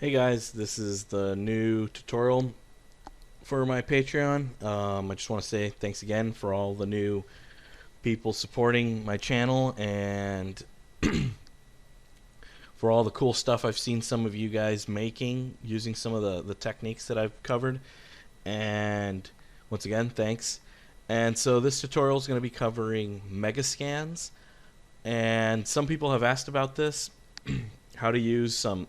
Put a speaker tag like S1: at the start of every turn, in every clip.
S1: Hey guys, this is the new tutorial for my Patreon. I just want to say thanks again for all the new people supporting my channel and for all the cool stuff I've seen some of you guys making using some of the techniques that I've covered. And once again, thanks. And so this tutorial is going to be covering megascans. And some people have asked about this, how to use some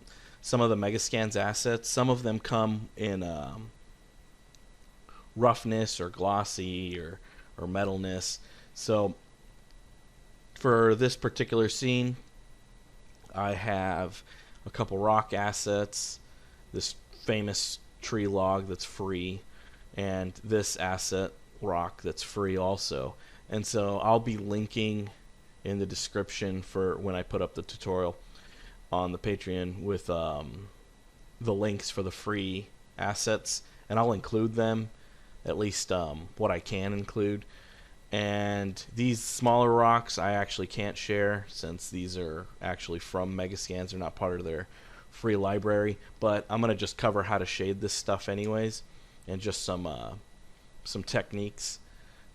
S1: of the megascans assets. Some of them come in roughness or glossy or metalness. So for this particular scene, I have a couple rock assets, this famous tree log that's free, and this asset rock that's free also. And so I'll be linking in the description for when I put up the tutorial on the Patreon with the links for the free assets, and I'll include them, at least what I can include. And these smaller rocks I actually can't share since these are actually from Megascans. They're not part of their free library, but I'm going to just cover how to shade this stuff anyways, and just some techniques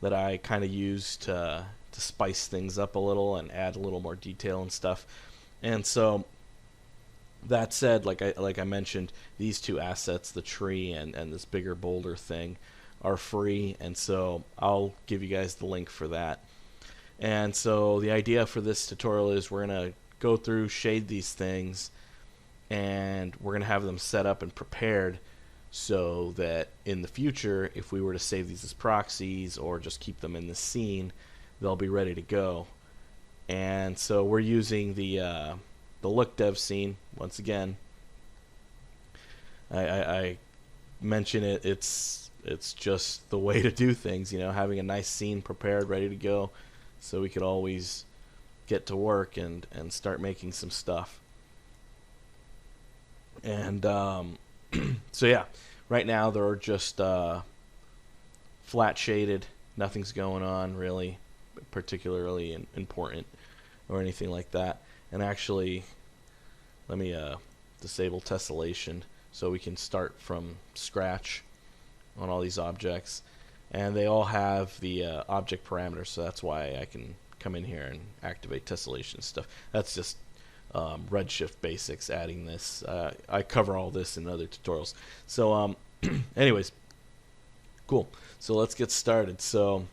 S1: that I kind of use to spice things up a little and add a little more detail and stuff. And so that said, like I mentioned, these two assets, the tree and this bigger boulder thing, are free, and so I'll give you guys the link for that. And so the idea for this tutorial is we're going to go through, shade these things, and we're going to have them set up and prepared so that in the future, if we were to save these as proxies or just keep them in the scene, they'll be ready to go. And so we're using the look dev scene once again. I mention it. It's just the way to do things, having a nice scene prepared, ready to go, so we could always get to work and start making some stuff. And so yeah, right now they're just flat shaded. Nothing's going on really particularly important or anything like that. And actually, let me disable tessellation so we can start from scratch on all these objects. And they all have the object parameters, so that's why I can come in here and activate tessellation and stuff. That's just Redshift basics, adding this. I cover all this in other tutorials. So anyways, cool. So let's get started. So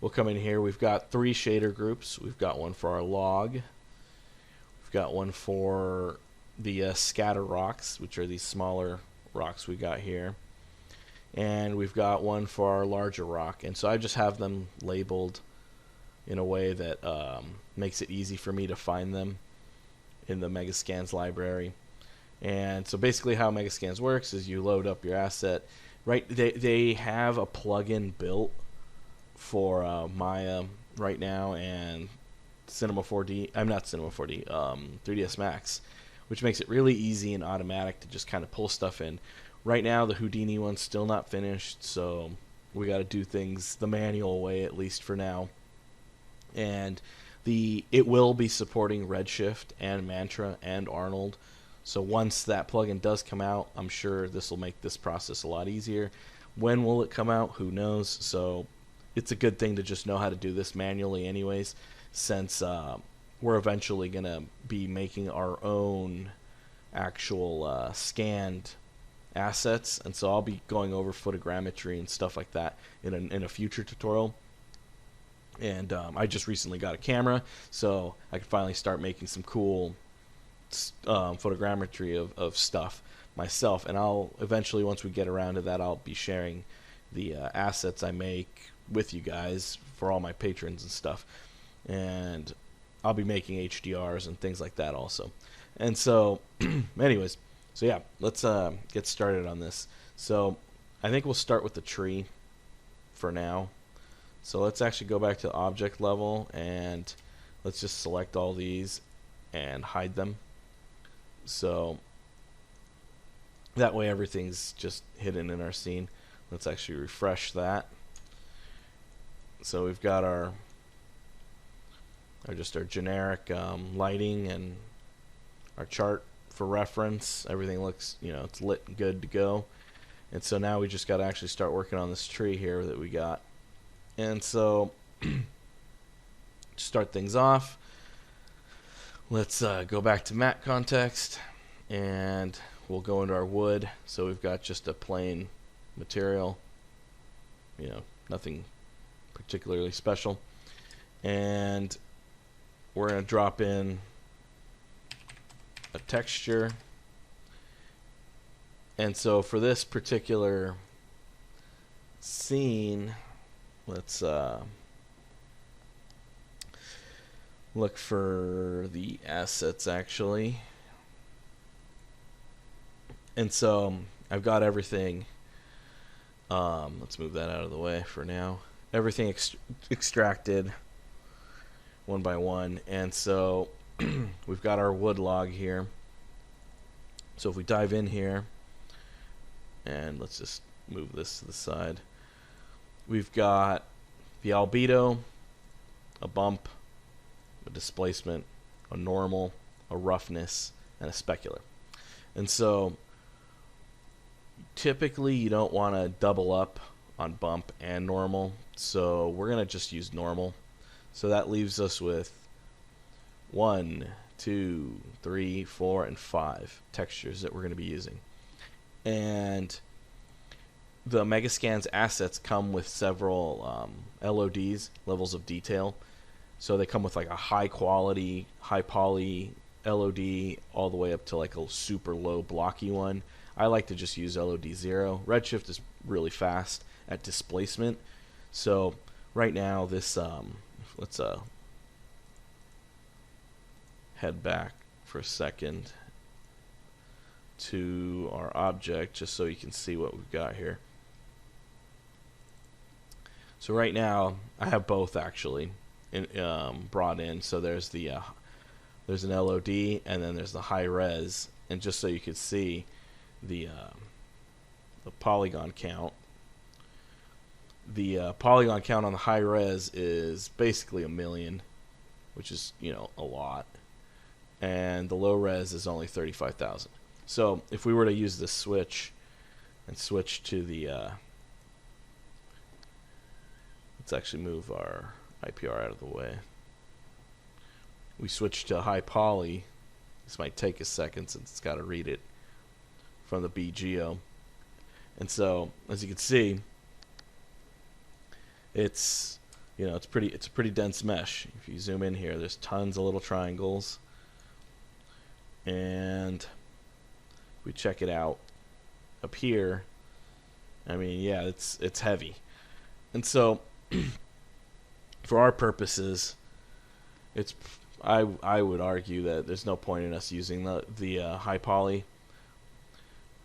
S1: we'll come in here. We've got 3 shader groups. We've got one for our log. We've got one for the scatter rocks, which are these smaller rocks we got here. And we've got one for our larger rock. And so I just have them labeled in a way that makes it easy for me to find them in the Megascans library. And so basically how Megascans works is you load up your asset. Right, they have a plugin built for Maya right now and Cinema 4D. I'm not Cinema 4D, 3ds Max, which makes it really easy and automatic to just kind of pull stuff in. Right now, the Houdini one's still not finished, so we got to do things the manual way, at least for now. And it will be supporting Redshift and Mantra and Arnold. So once that plugin does come out, I'm sure this will make this process a lot easier. When will it come out? Who knows? So it's a good thing to just know how to do this manually anyways, since we're eventually going to be making our own actual scanned assets. And so I'll be going over photogrammetry and stuff like that in a future tutorial. And I just recently got a camera, so I can finally start making some cool photogrammetry of stuff myself. And I'll eventually, once we get around to that, I'll be sharing the assets I make with you guys for all my patrons and stuff. And I'll be making HDRs and things like that also. And so anyways, so yeah, let's get started on this. So I think we'll start with the tree for now. So let's actually go back to object level and let's just select all these and hide them. So that way everything's just hidden in our scene. Let's actually refresh that. So we've got our generic lighting and our chart for reference. Everything looks, it's lit and good to go. And so now we just got to actually start working on this tree here that we got. And so to start things off, let's go back to matte context, and we'll go into our wood. So we've got just a plain material, nothing particularly special. And we're going to drop in a texture. And so for this particular scene, let's look for the assets actually. And so I've got everything. Let's move that out of the way for now. Everything extracted one by one. And so we've got our wood log here. So if we dive in here, and let's just move this to the side, we've got the albedo, a bump, a displacement, a normal, a roughness, and a specular. And so typically you don't want to double up on bump and normal, so we're going to just use normal. So that leaves us with 1, 2, 3, 4, and 5 textures that we're going to be using. And the Megascan's assets come with several LODs, levels of detail. So they come with like a high quality, high poly LOD all the way up to like a super low blocky one. I like to just use LOD 0. Redshift is really fast at displacement. So right now this, let's head back for a second to our object just so you can see what we've got here. So right now I have both actually brought in. So there's the there's an LOD and then there's the high res, and just so you could see the polygon count. The polygon count on the high res is basically 1,000,000, which is a lot, and the low res is only 35,000. So if we were to use this switch and switch to the let's actually move our IPR out of the way. We switch to high poly. This might take a second since it's got to read it from the BGO. And so as you can see, it's it's a pretty dense mesh. If you zoom in here, there's tons of little triangles, and we check it out up here. I mean, yeah, it's heavy. And so for our purposes, I would argue that there's no point in us using the high poly,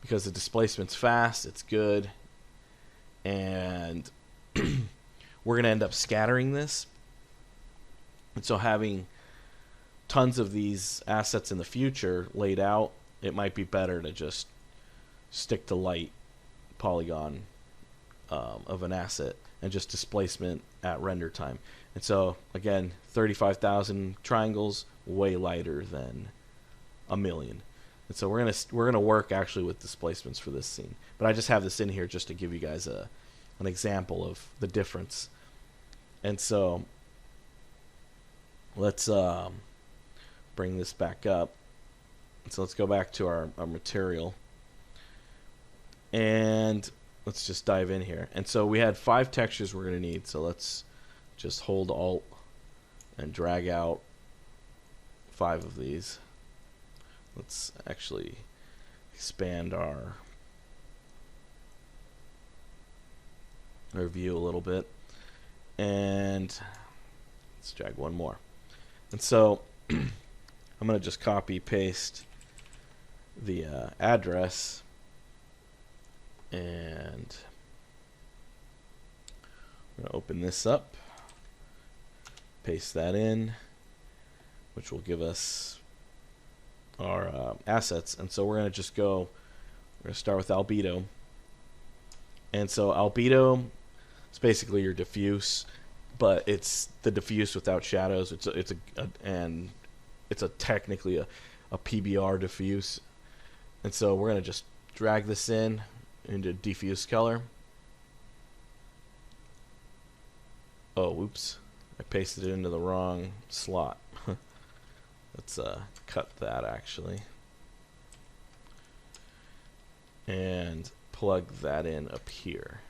S1: because the displacement's fast, it's good, and we're going to end up scattering this. And so having tons of these assets in the future laid out, it might be better to just stick to light polygon of an asset and just displacement at render time. And so again, 35,000 triangles, way lighter than 1,000,000. And so we're gonna work actually with displacements for this scene. But I just have this in here just to give you guys an example of the difference. And so let's bring this back up. So let's go back to our material, and let's just dive in here. And so we had 5 textures we're going to need. So let's just hold Alt and drag out 5 of these. Let's actually expand our view a little bit, and let's drag one more. And so I'm going to just copy paste the address, and I'm going to open this up, paste that in, which will give us our assets. And so we're going to just we're going to start with albedo. And so albedo is basically your diffuse, but it's the diffuse without shadows. It's technically a PBR diffuse. And so we're going to just drag this in into diffuse color. Oh, whoops. I pasted it into the wrong slot. Let's cut that actually. And plug that in up here.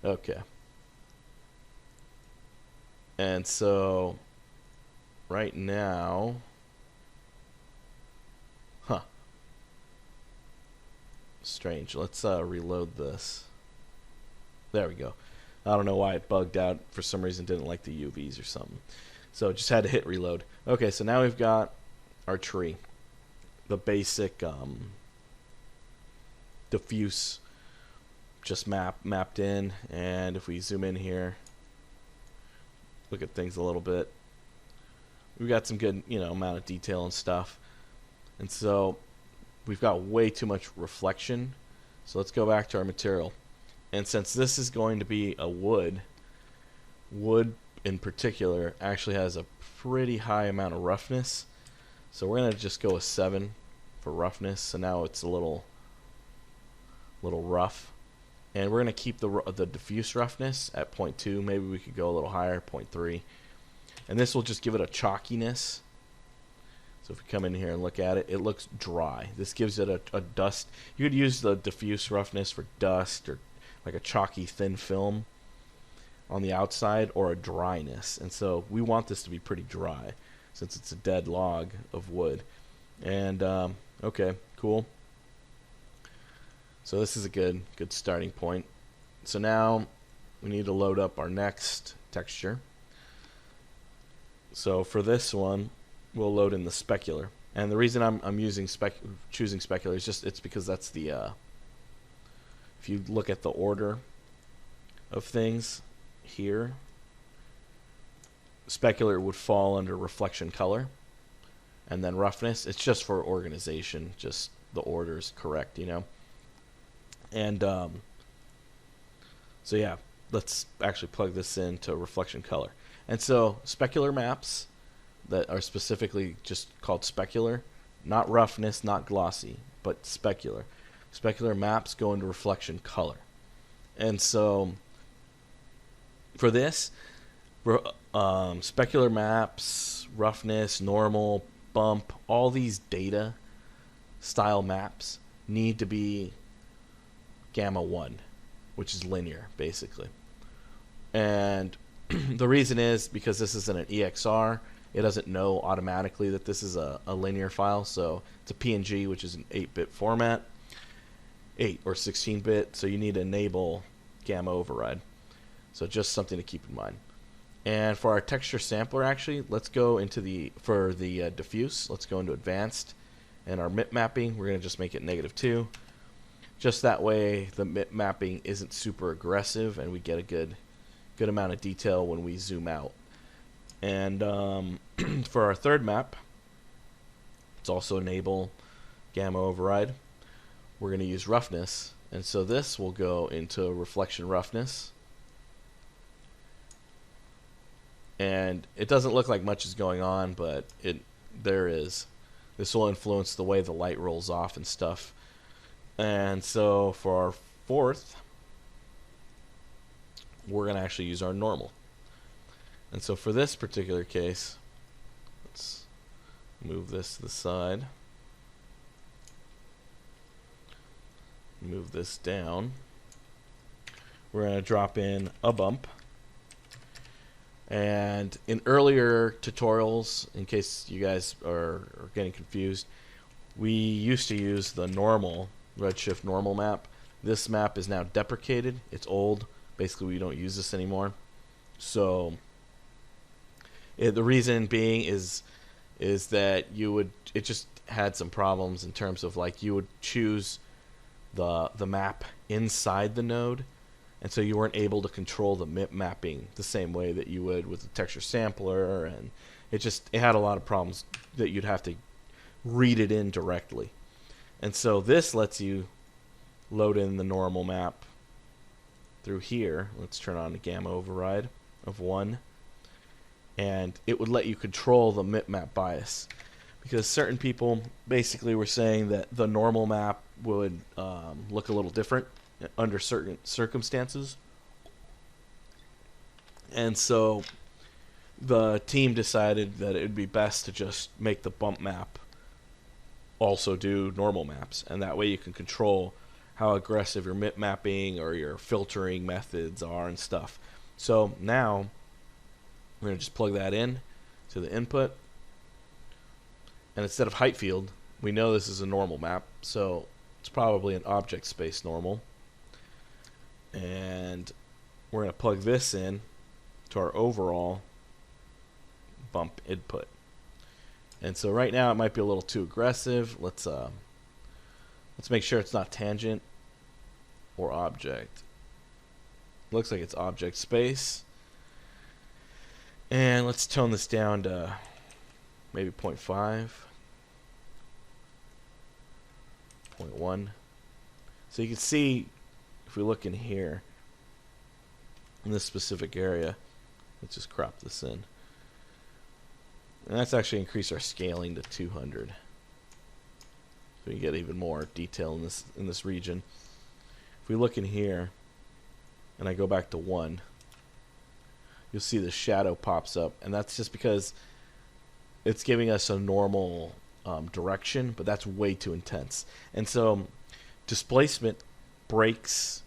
S1: Okay. And so right now, strange. Let's reload this. There we go. I don't know why it bugged out. For some reason didn't like the UVs or something. So just had to hit reload. Okay, so now we've got our tree. The basic diffuse just mapped in, and if we zoom in here, look at things a little bit, we've got some good, amount of detail and stuff. And so we've got way too much reflection. So let's go back to our material. And since this is going to be a wood in particular actually has a pretty high amount of roughness. So we're going to just go with 7 for roughness. So now it's a little rough. And we're going to keep the diffuse roughness at 0.2. Maybe we could go a little higher, 0.3. And this will just give it a chalkiness. So if we come in here and look at it, it looks dry. This gives it a dust. You could use the diffuse roughness for dust or like a chalky thin film on the outside, or a dryness. And so we want this to be pretty dry since it's a dead log of wood. And okay, cool. So this is a good starting point. So now we need to load up our next texture. So for this one, we'll load in the specular. And the reason I'm choosing specular is just it's because that's the if you look at the order of things here, specular would fall under reflection color, and then roughness. It's just for organization, just the order is correct, And so yeah, let's actually plug this into reflection color. And so specular maps that are specifically just called specular, not roughness, not glossy, but specular. Specular maps go into reflection color. And so for this, specular maps, roughness, normal, bump, all these data style maps need to be gamma 1, which is linear basically. And the reason is because this isn't an EXR, it doesn't know automatically that this is a linear file. So it's a PNG, which is an 8-bit format, 8 or 16-bit, so you need to enable gamma override. So just something to keep in mind. And for our texture sampler, actually, let's go into for the diffuse, let's go into advanced. And our MIP mapping, we're going to just make it -2. Just that way the MIP mapping isn't super aggressive and we get a good amount of detail when we zoom out. And for our third map, let's also enable gamma override. We're going to use roughness, and so this will go into reflection roughness. And it doesn't look like much is going on, but there is. This will influence the way the light rolls off and stuff. And so for our fourth, we're going to actually use our normal. And so for this particular case, let's move this to the side. Move this down. We're going to drop in a bump. And in earlier tutorials, in case you guys are getting confused, we used to use the normal, Redshift normal map. This map is now deprecated. It's old. Basically, we don't use this anymore. So the reason being is that it just had some problems in terms of like you would choose the map inside the node, and so you weren't able to control the MIP mapping the same way that you would with the texture sampler, and it had a lot of problems that you'd have to read it in directly. And so this lets you load in the normal map through here. Let's turn on the gamma override of 1, and it would let you control the MIP map bias. because certain people basically were saying that the normal map would look a little different under certain circumstances. And so the team decided that it would be best to just make the bump map also do normal maps, and that way you can control how aggressive your mip mapping or your filtering methods are and stuff. So now we're going to just plug that in to the input, and instead of height field, we know this is a normal map, so it's probably an object space normal. And we're going to plug this in to our overall bump input. And so right now it might be a little too aggressive. Let's make sure it's not tangent or object. Looks like it's object space. And let's tone this down to maybe 0.5, 0.1. So you can see, if we look in here, in this specific area, let's just crop this in. And that's actually increased our scaling to 200. So we can get even more detail in this region. If we look in here, and I go back to 1, you'll see the shadow pops up, and that's just because it's giving us a normal direction, but that's way too intense. And so displacement breaks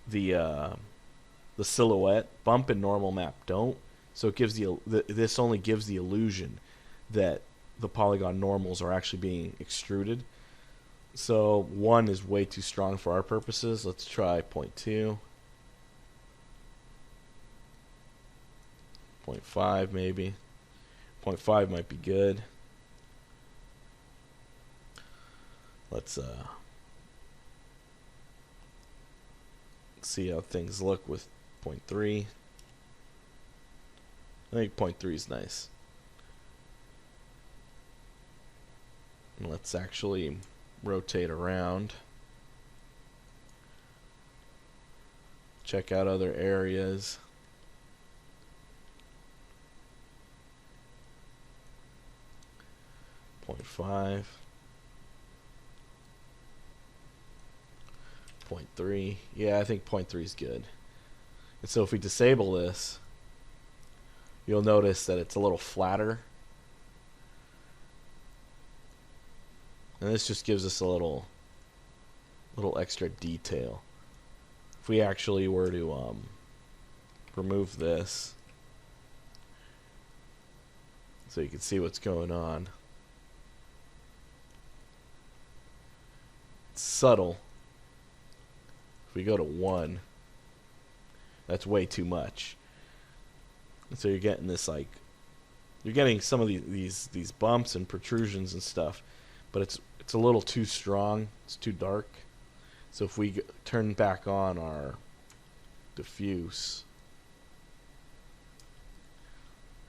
S1: the silhouette. Bump and normal map don't. So it gives this only gives the illusion that the polygon normals are actually being extruded. So 1 is way too strong for our purposes. Let's try 0.2. 0.5 maybe. 0.5 might be good. Let's see how things look with 0.3. I think 0.3 is nice. And let's actually rotate around. Check out other areas. .5, 0.3. Yeah, I think 0.3 is good. And so if we disable this, you'll notice that it's a little flatter. And this just gives us a little extra detail. If we actually were to remove this, so you can see what's going on. It's subtle. If we go to 1, that's way too much. And so you're getting this, like, you're getting some of these bumps and protrusions and stuff, but it's a little too strong. It's too dark. So if we turn back on our diffuse,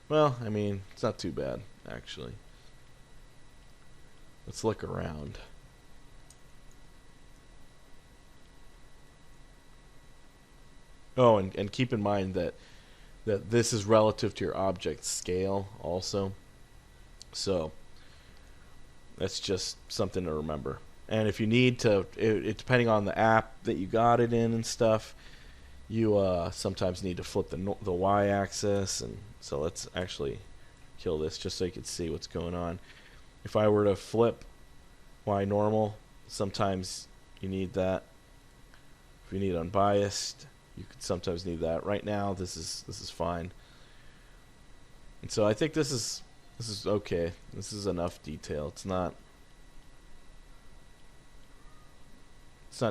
S1: well, I mean, it's not too bad actually. Let's look around. Oh, and keep in mind that this is relative to your object scale also. So that's just something to remember. And if you need to, depending on the app that you got it in and stuff, you sometimes need to flip the y-axis. And so let's actually kill this just so you can see what's going on. If I were to flip y normal, sometimes you need that. If you need unbiased, you could sometimes need that. Right now, this is fine. And so I think this is okay. This is enough detail. It's not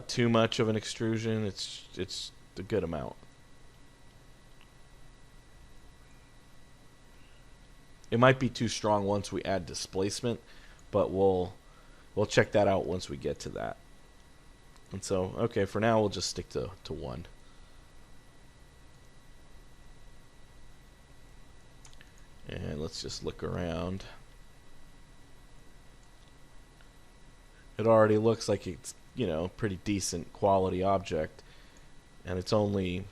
S1: too much of an extrusion. It's a good amount. It might be too strong once we add displacement, but we'll check that out once we get to that. And so, okay, for now we'll just stick to 1. And let's just look around. It already looks like it's, you know, pretty decent quality object, and it's only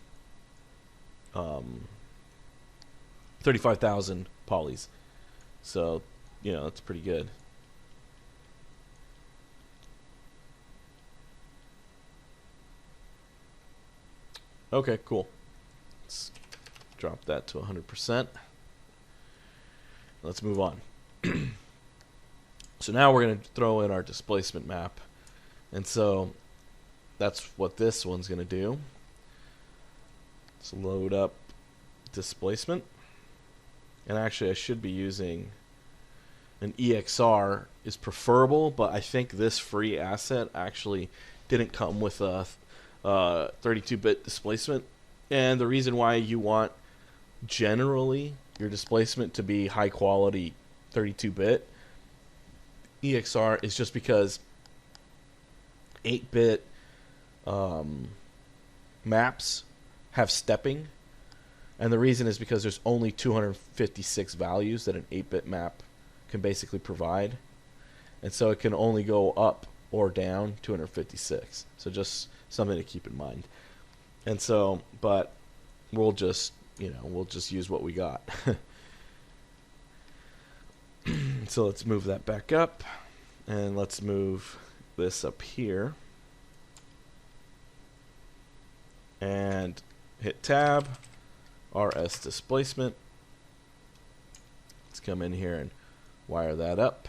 S1: 35,000 polys. So, you know, that's pretty good. Okay, cool. Let's drop that to 100%. Let's move on. So now we're going to throw in our displacement map. And so that's what this one's going to do. Let's load up displacement. And actually I should be using an EXR is preferable, but I think this free asset actually didn't come with a 32-bit displacement. And the reason why you want generally your displacement to be high quality 32-bit EXR is just because 8-bit maps have stepping, and the reason is because there's only 256 values that an 8-bit map can basically provide, and so it can only go up or down 256. So just something to keep in mind. And so, but we'll just use what we got. So let's move that back up, and let's move this up here, and hit tab, RS displacement. Let's come in here and wire that up.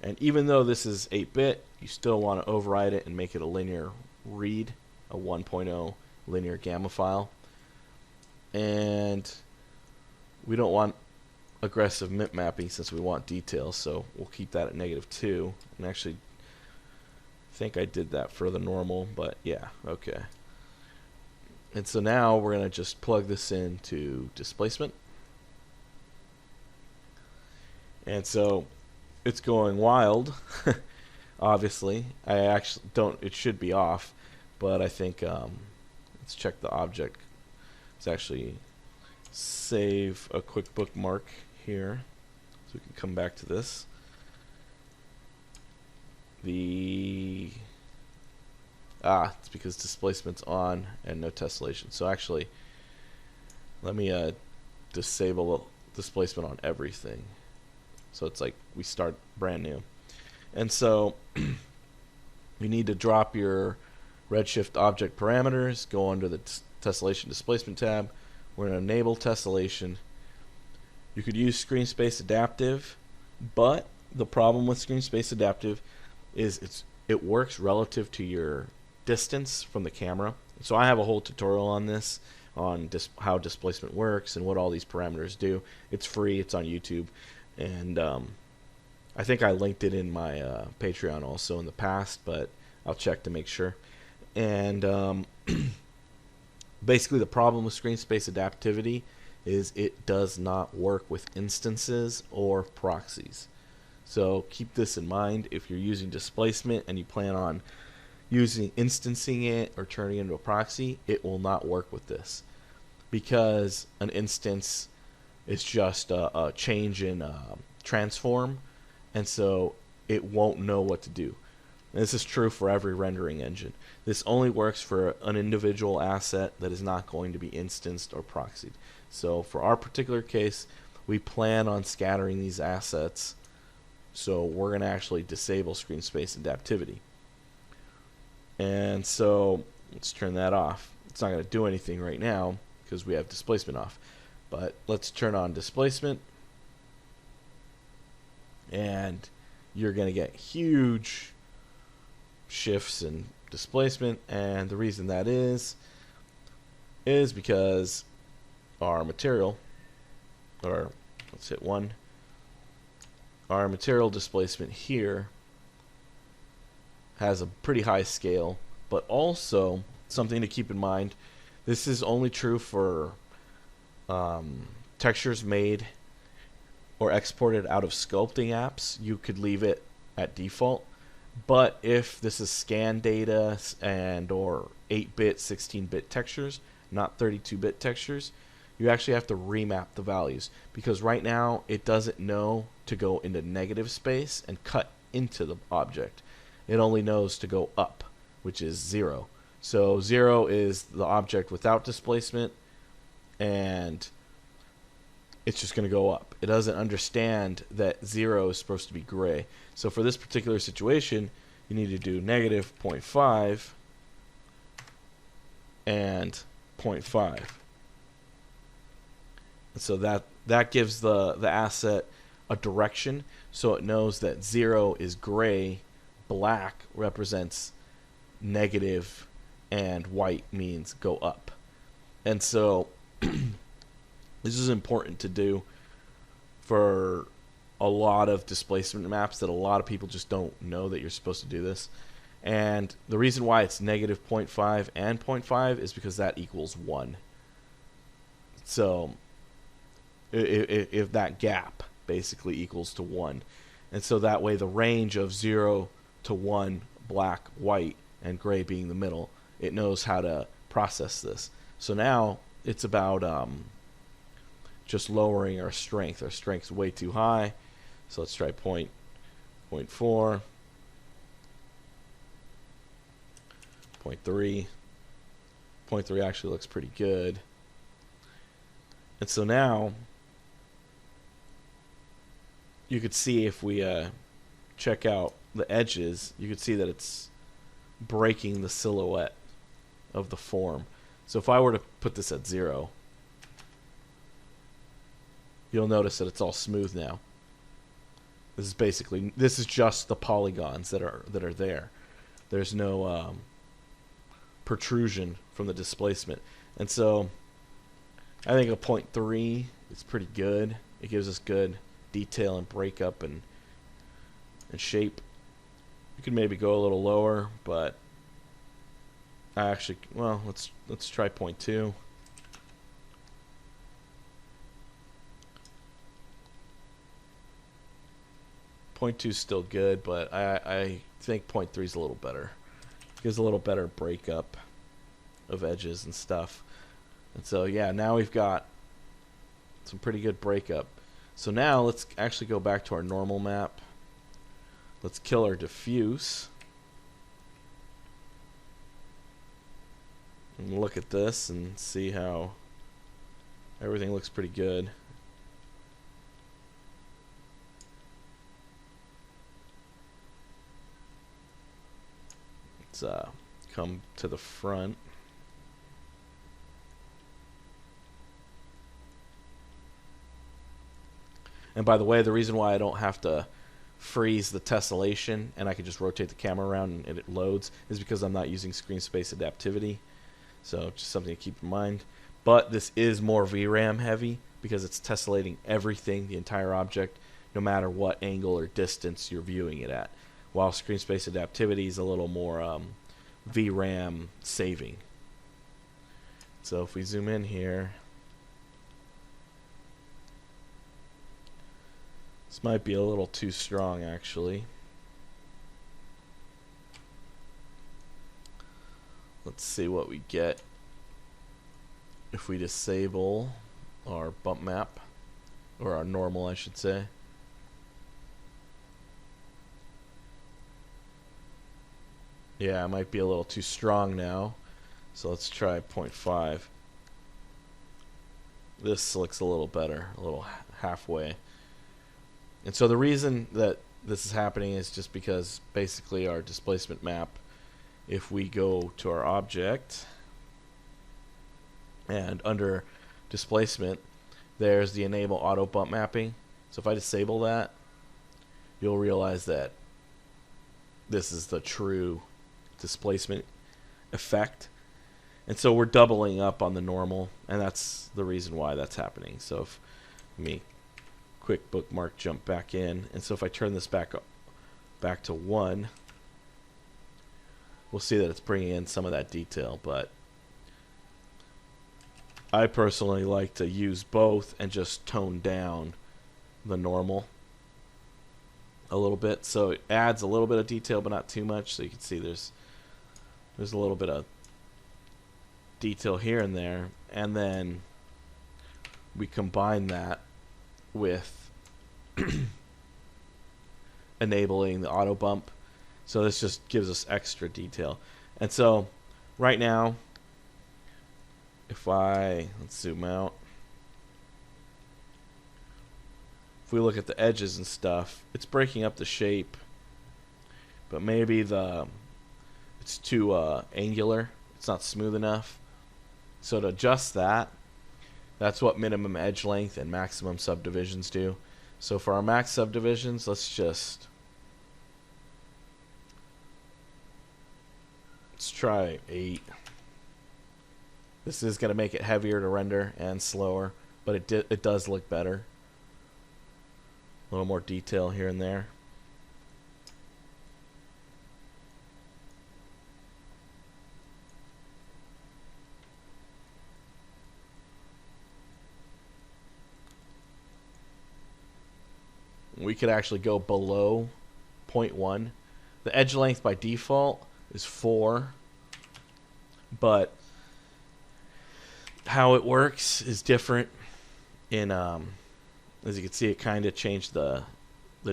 S1: And even though this is 8-bit, you still want to override it and make it a linear read, a 1.0 linear gamma file. And we don't want aggressive mip mapping since we want details, so we'll keep that at -2. And actually, I think I did that for the normal, but yeah, okay. And so now we're going to just plug this into displacement. And so it's going wild. Obviously, I actually don't. It should be off, but I think let's check the object. Let's actually save a quick bookmark here, so we can come back to this. It's because displacement's on and no tessellation. So actually, let me disable displacement on everything. So it's like we start brand new. And so you need to drop your Redshift object parameters, go under the tessellation displacement tab. We're going to enable tessellation. You could use screen space adaptive, but the problem with screen space adaptive is it works relative to your distance from the camera. So I have a whole tutorial on this, on how displacement works and what all these parameters do. It's free, it's on YouTube, and I think I linked it in my Patreon also in the past, but I'll check to make sure. And basically the problem with screen space adaptivity is it does not work with instances or proxies. So keep this in mind if you're using displacement and you plan on instancing it or turning it into a proxy. It will not work with this, because an instance is just a change in transform, and so it won't know what to do. And this is true for every rendering engine. This only works for an individual asset that is not going to be instanced or proxied. So for our particular case, we plan on scattering these assets, so we're going to actually disable screen space adaptivity. And so let's turn that off. It's not going to do anything right now because we have displacement off. But let's turn on displacement, and you're going to get huge shifts in displacement. And the reason that is because our material, or let's hit 1, our material displacement here has a pretty high scale, but also something to keep in mind, this is only true for textures made or exported out of sculpting apps. You could leave it at default, but if this is scan data and or 8-bit, 16-bit textures, not 32-bit textures, you actually have to remap the values, because right now it doesn't know to go into negative space and cut into the object. It only knows to go up, which is 0. So 0 is the object without displacement, and it's just going to go up. It doesn't understand that 0 is supposed to be gray. So for this particular situation, you need to do -0.5 and 0.5. And so that gives the asset a direction, so it knows that 0 is gray, black represents negative, and white means go up. And so this is important to do for a lot of displacement maps that a lot of people just don't know that you're supposed to do this. And the reason why it's negative 0.5 and 0.5 is because that equals 1. So if that gap basically equals to 1. And so that way the range of 0 to 1, black, white, and gray being the middle, it knows how to process this. So now it's about just lowering our strength. Our strength's way too high. So let's try 0.4. 0.3. 0.3 actually looks pretty good. And so now you could see if we check out the edges, you could see that it's breaking the silhouette of the form. So if I were to put this at 0, you'll notice that it's all smooth now. This is just the polygons that are there. There's no protrusion from the displacement. And so I think a 0.3 is pretty good. It gives us good detail and breakup and shape. You could maybe go a little lower, but let's try 0.2. 0.2 is still good, but I think 0.3 is a little better. Gives a little better breakup of edges and stuff. And so yeah, now we've got some pretty good breakup. So now let's actually go back to our normal map. Let's kill our diffuse. And look at this and see how everything looks pretty good. Let's come to the front. And by the way, the reason why I don't have to freeze the tessellation and I can just rotate the camera around and it loads is because I'm not using screen space adaptivity. So just something to keep in mind. But this is more VRAM heavy because it's tessellating everything, the entire object, no matter what angle or distance you're viewing it at. While screen space adaptivity is a little more VRAM saving. So if we zoom in here, this might be a little too strong actually. Let's see what we get if we disable our bump map, or our normal I should say. Yeah, it might be a little too strong now. So let's try 0.5. This looks a little better, a little halfway. And so the reason that this is happening is just because basically our displacement map, if we go to our object and under displacement, there's the enable auto bump mapping. So if I disable that, you'll realize that this is the true displacement effect. And so we're doubling up on the normal, and that's the reason why that's happening. So if me quick bookmark jump back in, and so if I turn this back to 1, we'll see that it's bringing in some of that detail. But I personally like to use both and just tone down the normal a little bit, so it adds a little bit of detail but not too much. So you can see there's a little bit of detail here and there, and then we combine that with enabling the auto bump. So this just gives us extra detail. And so right now, if let's zoom out. If we look at the edges and stuff, it's breaking up the shape, but maybe it's too angular. It's not smooth enough. So to adjust that, that's what minimum edge length and maximum subdivisions do. So for our max subdivisions, let's try 8. This is going to make it heavier to render and slower, but it does look better. A little more detail here and there. We could actually go below 0.1. The edge length by default is 4, but how it works is different. In as you can see, it kind of changed the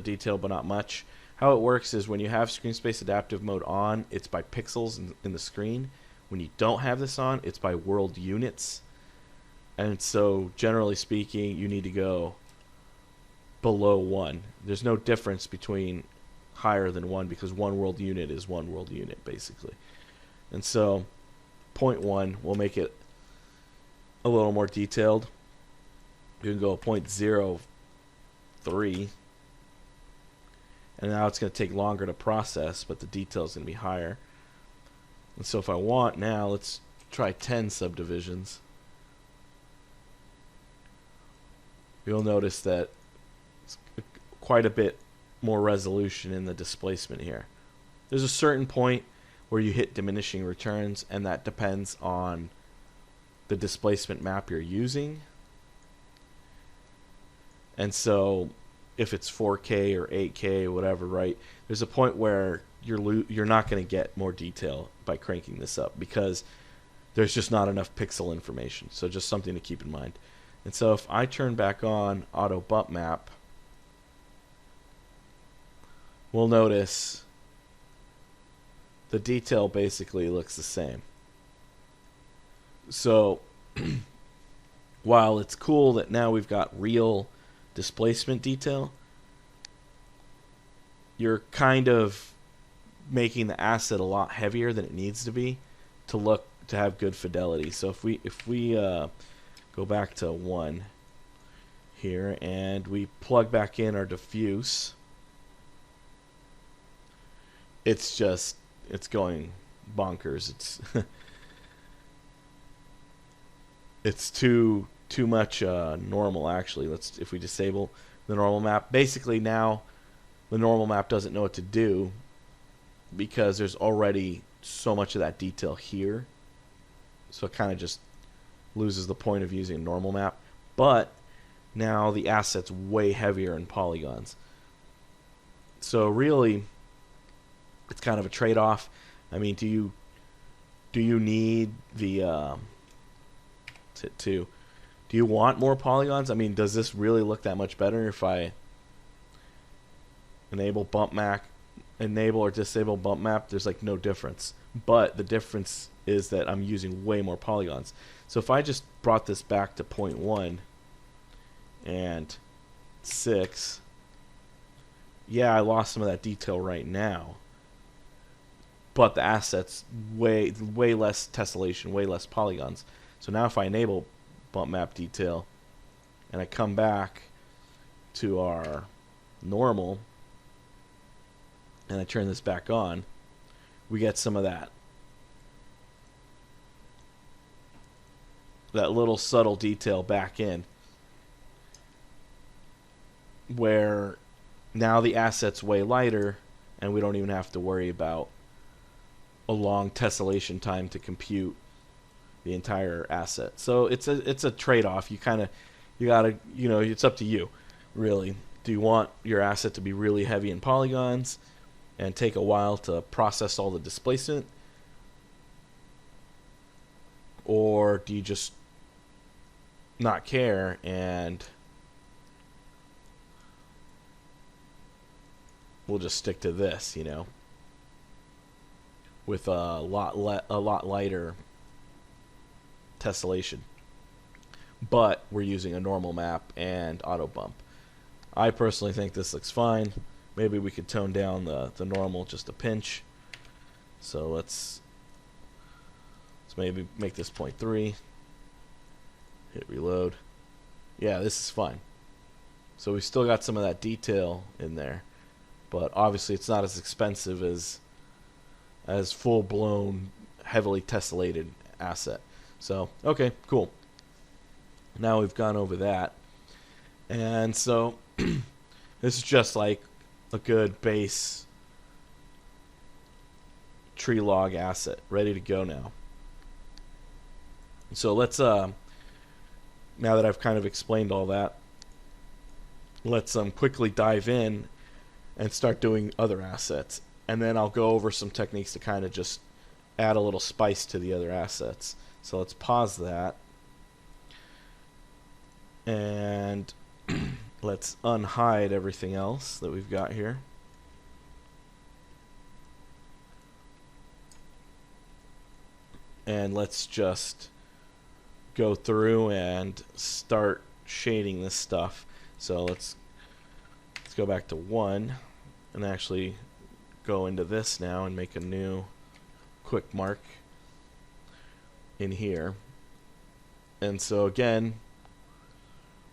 S1: detail, but not much. How it works is when you have screen space adaptive mode on, it's by pixels in the screen. When you don't have this on, it's by world units. And so generally speaking, you need to go below 1. There's no difference between higher than 1 because one world unit is one world unit basically. And so 0.1 will make it a little more detailed. You can go 0.03, and now it's going to take longer to process, but the detail is going to be higher. And so if I want now, let's try 10 subdivisions. You'll notice that it's quite a bit more resolution in the displacement here. There's a certain point where you hit diminishing returns, and that depends on the displacement map you're using. And so if it's 4K or 8K or whatever, right, there's a point where you're not going to get more detail by cranking this up because there's just not enough pixel information. So just something to keep in mind. And so if I turn back on auto bump map, we'll notice the detail basically looks the same. So while it's cool that now we've got real displacement detail, you're kind of making the asset a lot heavier than it needs to be to have good fidelity. So if we go back to 1 here and we plug back in our diffuse, it's going bonkers. It's too much normal actually. If we disable the normal map, basically now the normal map doesn't know what to do because there's already so much of that detail here. So it kind of just loses the point of using a normal map. But now the asset's way heavier in polygons. So really, it's kind of a trade-off. I mean, do you need the do you want more polygons? I mean, does this really look that much better if I enable or disable bump map? There's like no difference. But the difference is that I'm using way more polygons. So if I just brought this back to 0.1 and 6, yeah, I lost some of that detail right now. But the asset's way less tessellation, way less polygons. So now if I enable bump map detail and I come back to our normal and I turn this back on, we get some of that little subtle detail back in, where now the asset's way lighter and we don't even have to worry about a long tessellation time to compute the entire asset. So it's a trade-off. You gotta, it's up to you, really. Do you want your asset to be really heavy in polygons and take a while to process all the displacement, or do you just not care and we'll just stick to this, with a lot lighter tessellation, but we're using a normal map and auto bump. I personally think this looks fine. Maybe we could tone down the normal just a pinch. So let's maybe make this 0.3. Hit reload. Yeah, this is fine. So we still got some of that detail in there, but obviously it's not as expensive as full-blown, heavily tessellated asset. So, okay, cool. Now we've gone over that. And so this is just like a good base tree log asset ready to go now. So let's now that I've kind of explained all that, let's quickly dive in and start doing other assets. And then I'll go over some techniques to kind of just add a little spice to the other assets. So let's pause that. And let's unhide everything else that we've got here. And let's just go through and start shading this stuff. So let's go back to 1 and actually go into this now and make a new quick mark in here. And so again,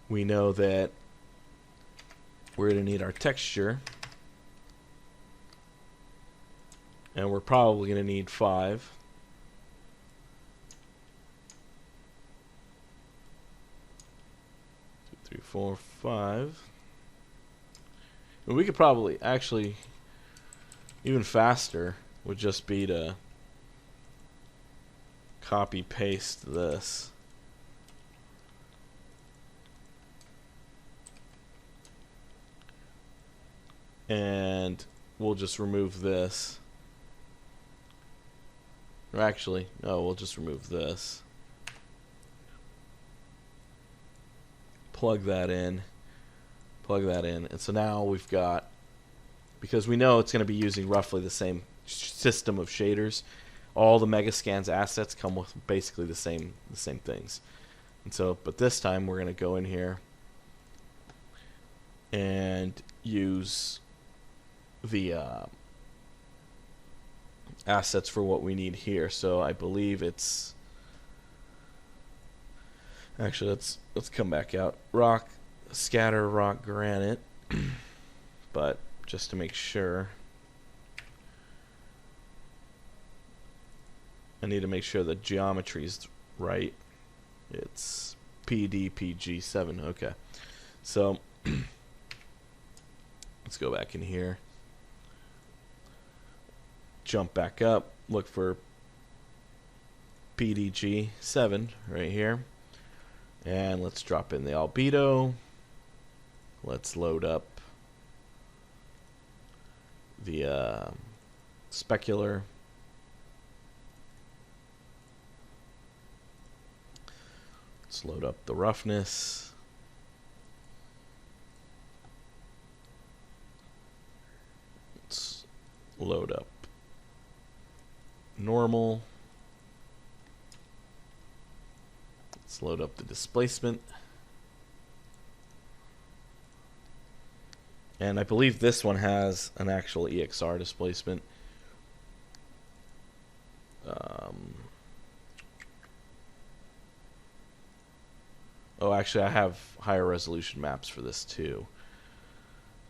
S1: we know that we're going to need our texture, and we're probably going to need 5. 2, 3, 4, 5. And we could probably actually, even faster would just be to copy paste this. And we'll just remove this. Or actually, no, we'll just remove this. Plug that in. Plug that in. And so now we've got, because we know it's going to be using roughly the same system of shaders, all the Megascans assets come with basically the same things. And so, but this time we're going to go in here and use the assets for what we need here. So I believe it's actually, let's come back out. Rock, scatter, rock, granite. But just to make sure, I need to make sure the geometry is right. It's PDPG7. Okay. So let's go back in here. Jump back up. Look for PDG7 right here. And let's drop in the albedo. Let's load up the specular. Let's load up the roughness. Let's load up normal. Let's load up the displacement. And I believe this one has an actual EXR displacement. Oh, actually, I have higher resolution maps for this too.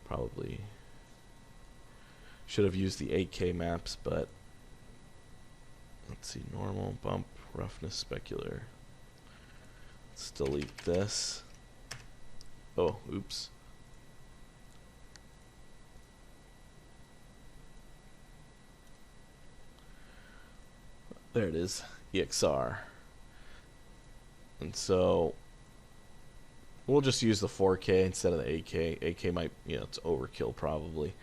S1: Probably should have used the 8K maps, but let's see, normal, bump, roughness, specular. Let's delete this. Oh, oops. There it is, EXR. And so we'll just use the 4K instead of the 8K. 8K might, it's overkill probably.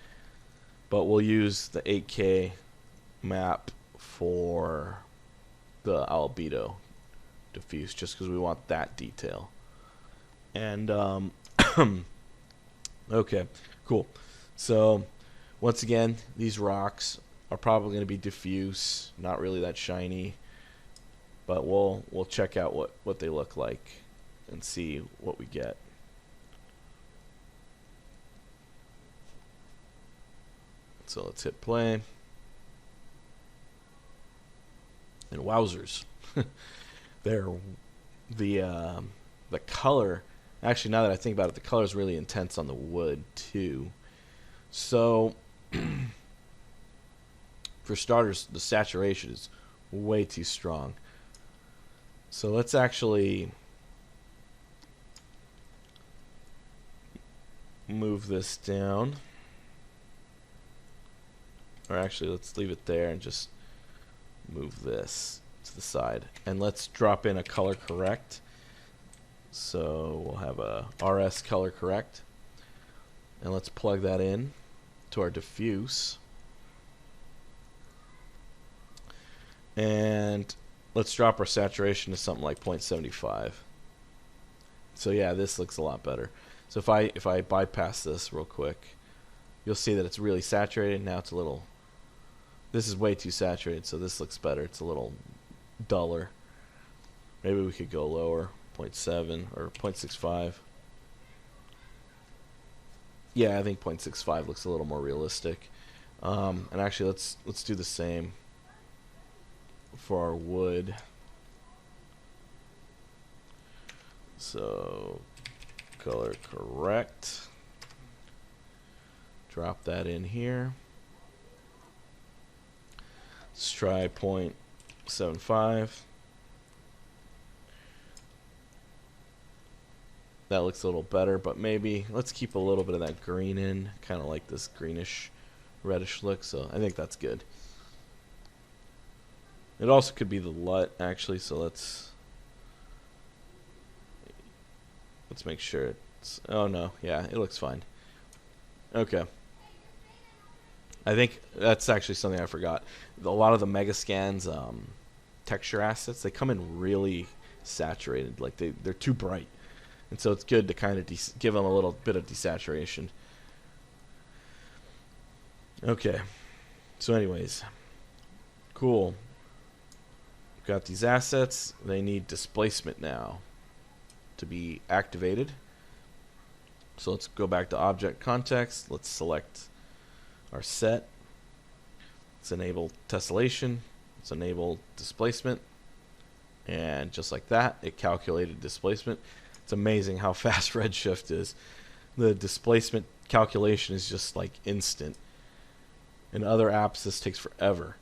S1: But we'll use the 8K map for the albedo diffuse just because we want that detail. And okay, cool. So once again, these rocks are probably going to be diffuse, not really that shiny, but we'll check out what they look like and see what we get. So let's hit play. And wowzers, they're the color. Actually, now that I think about it, the color is really intense on the wood too. So, for starters, the saturation is way too strong. So let's actually move this down. Or actually, let's leave it there and just move this to the side. And let's drop in a color correct. So we'll have a RS color correct. And let's plug that in to our diffuse. And let's drop our saturation to something like 0.75. So yeah, this looks a lot better. So if I bypass this real quick, you'll see that it's really saturated. Now it's a little, this is way too saturated, so this looks better. It's a little duller. Maybe we could go lower, 0.7 or 0.65. Yeah, I think 0.65 looks a little more realistic. And actually, let's do the same for our wood. So color correct. Drop that in here. Let's try 0.75. That looks a little better, but maybe let's keep a little bit of that green in, kind of like this greenish reddish look, so I think that's good. It also could be the LUT actually, so let's make sure it's, oh no, yeah, it looks fine. Okay. I think that's actually something I forgot. A lot of the Megascan's texture assets, they come in really saturated, like they're too bright. And so it's good to kind of give them a little bit of desaturation. Okay. So anyways, cool. We've got these assets. They need displacement now to be activated. So let's go back to object context. Let's select our set. Let's enable tessellation. Let's enable displacement. And just like that, it calculated displacement. It's amazing how fast Redshift is. The displacement calculation is just like instant. In other apps, this takes forever.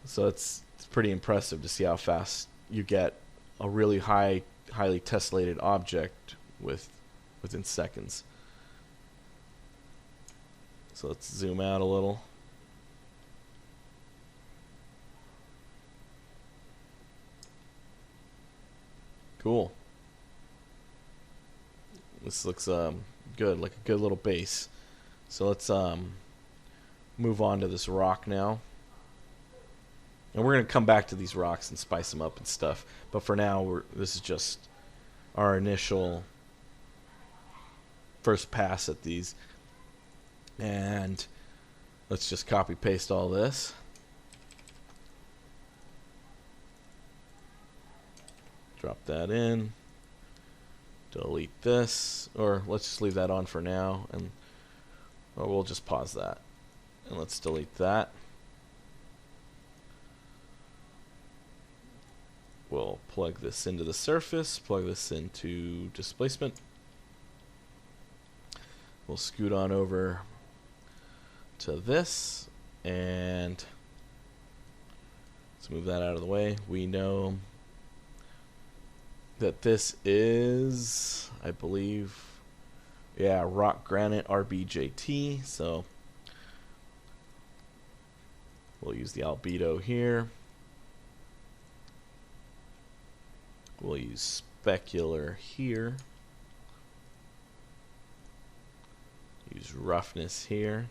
S1: So it's pretty impressive to see how fast you get a really highly tessellated object within seconds. So let's zoom out a little. Cool. This looks good, like a good little base. So let's move on to this rock now. And we're going to come back to these rocks and spice them up and stuff. But for now, this is just our initial first pass at these. And let's just copy paste all this. Drop that in. Delete this, or let's just leave that on for now, and or we'll just pause that. And let's delete that. We'll plug this into the surface, plug this into displacement. We'll scoot on over to this, and let's move that out of the way. We know that this is, I believe, yeah, rock granite RBJT, so we'll use the albedo here. We'll use specular here. Use roughness here.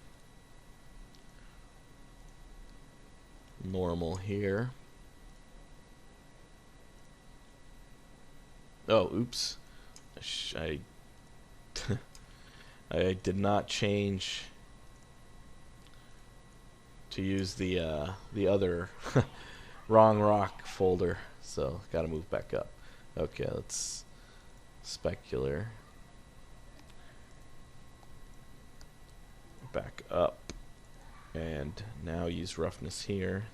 S1: Normal here. Oh, oops. I did not change to use the other wrong rock folder, so got to move back up. Okay, let's specular. Back up, and now use roughness here.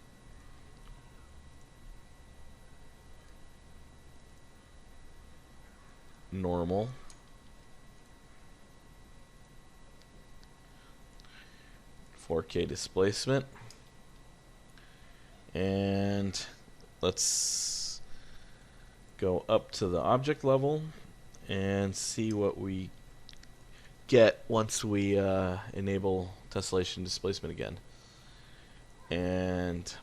S1: normal. .4K displacement. And let's go up to the object level and see what we get once we enable tessellation displacement again. And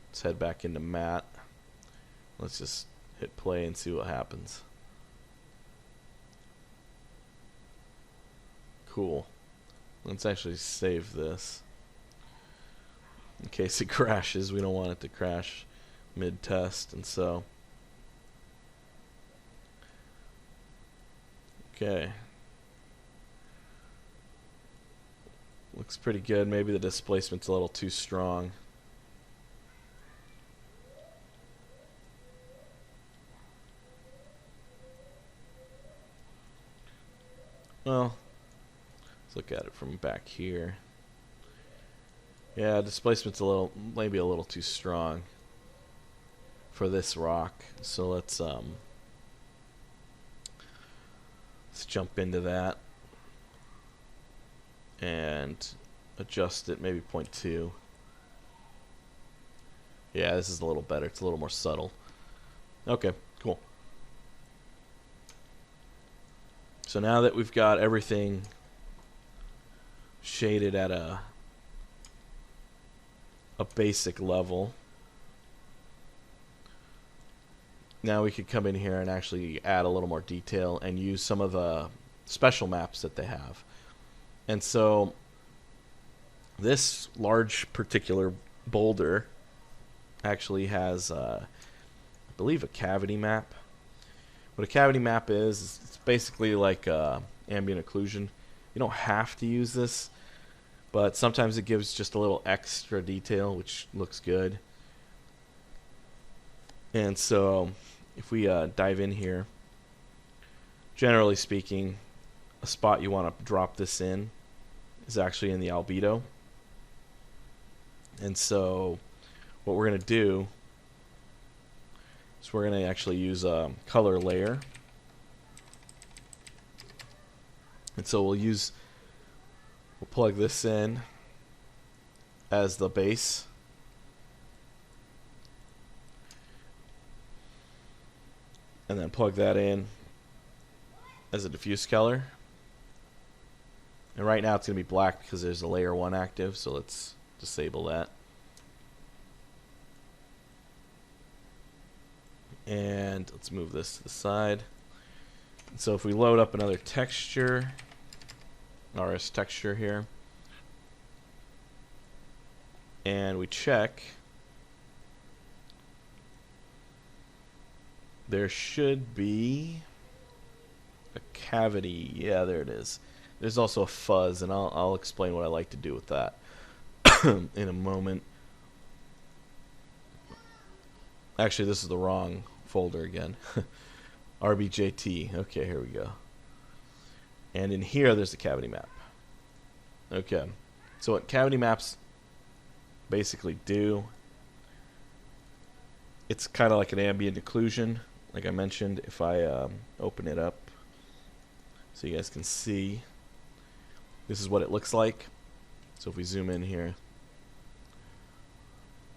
S1: let's head back into matte. Let's just hit play and see what happens. Cool. Let's actually save this in case it crashes. We don't want it to crash mid-test, and so okay. Looks pretty good. Maybe the displacement's a little too strong. Well, let's look at it from back here. Yeah, displacement's maybe a little too strong for this rock. So let's jump into that and adjust it, maybe 0.2. Yeah, this is a little better. It's a little more subtle. Okay, cool. So now that we've got everything shaded at a basic level, now we could come in here and actually add a little more detail and use some of the special maps that they have. And so this large particular boulder actually has, I believe, a cavity map. What a cavity map is, it's basically like ambient occlusion. You don't have to use this, but sometimes it gives just a little extra detail, which looks good. And so if we dive in here, generally speaking, a spot you want to drop this in is actually in the albedo. And so what we're going to do is we're going to actually use a color layer. And so we'll plug this in as the base. And then plug that in as a diffuse color. And right now it's going to be black because there's a layer 1 active, so let's disable that. And let's move this to the side. So if we load up another texture, RS texture here, and we check, there should be a cavity. Yeah, there it is. There's also a fuzz, and I'll explain what I like to do with that in a moment. Actually, this is the wrong folder again. RBJT. Okay, here we go. And in here, there's the cavity map. Okay. So what cavity maps basically do, it's kind of like an ambient occlusion. Like I mentioned, if I open it up so you guys can see, this is what it looks like. So if we zoom in here,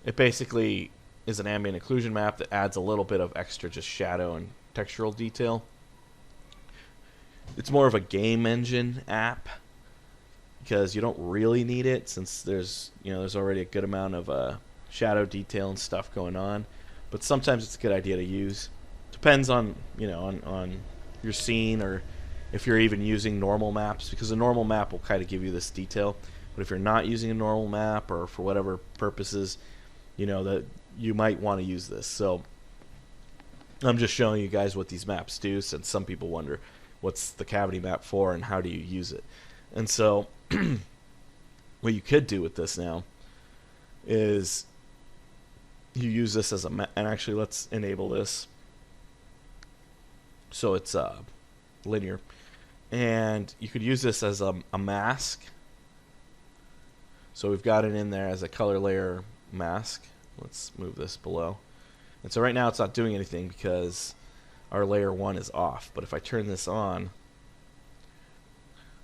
S1: it basically is an ambient occlusion map that adds a little bit of extra just shadow and textural detail. It's more of a game engine app because you don't really need it since there's already a good amount of shadow detail and stuff going on. But sometimes it's a good idea to use. Depends on on your scene, or if you're even using normal maps, because a normal map will kind of give you this detail. But if you're not using a normal map, or for whatever purposes, that you might want to use this. So I'm just showing you guys what these maps do, since some people wonder what's the cavity map for and how do you use it. And so what you could do with this now is you use this as a map. And actually, let's enable this so it's linear. And you could use this as a mask. So we've got it in there as a color layer mask. Let's move this below. And so right now it's not doing anything because our layer 1 is off. But if I turn this on,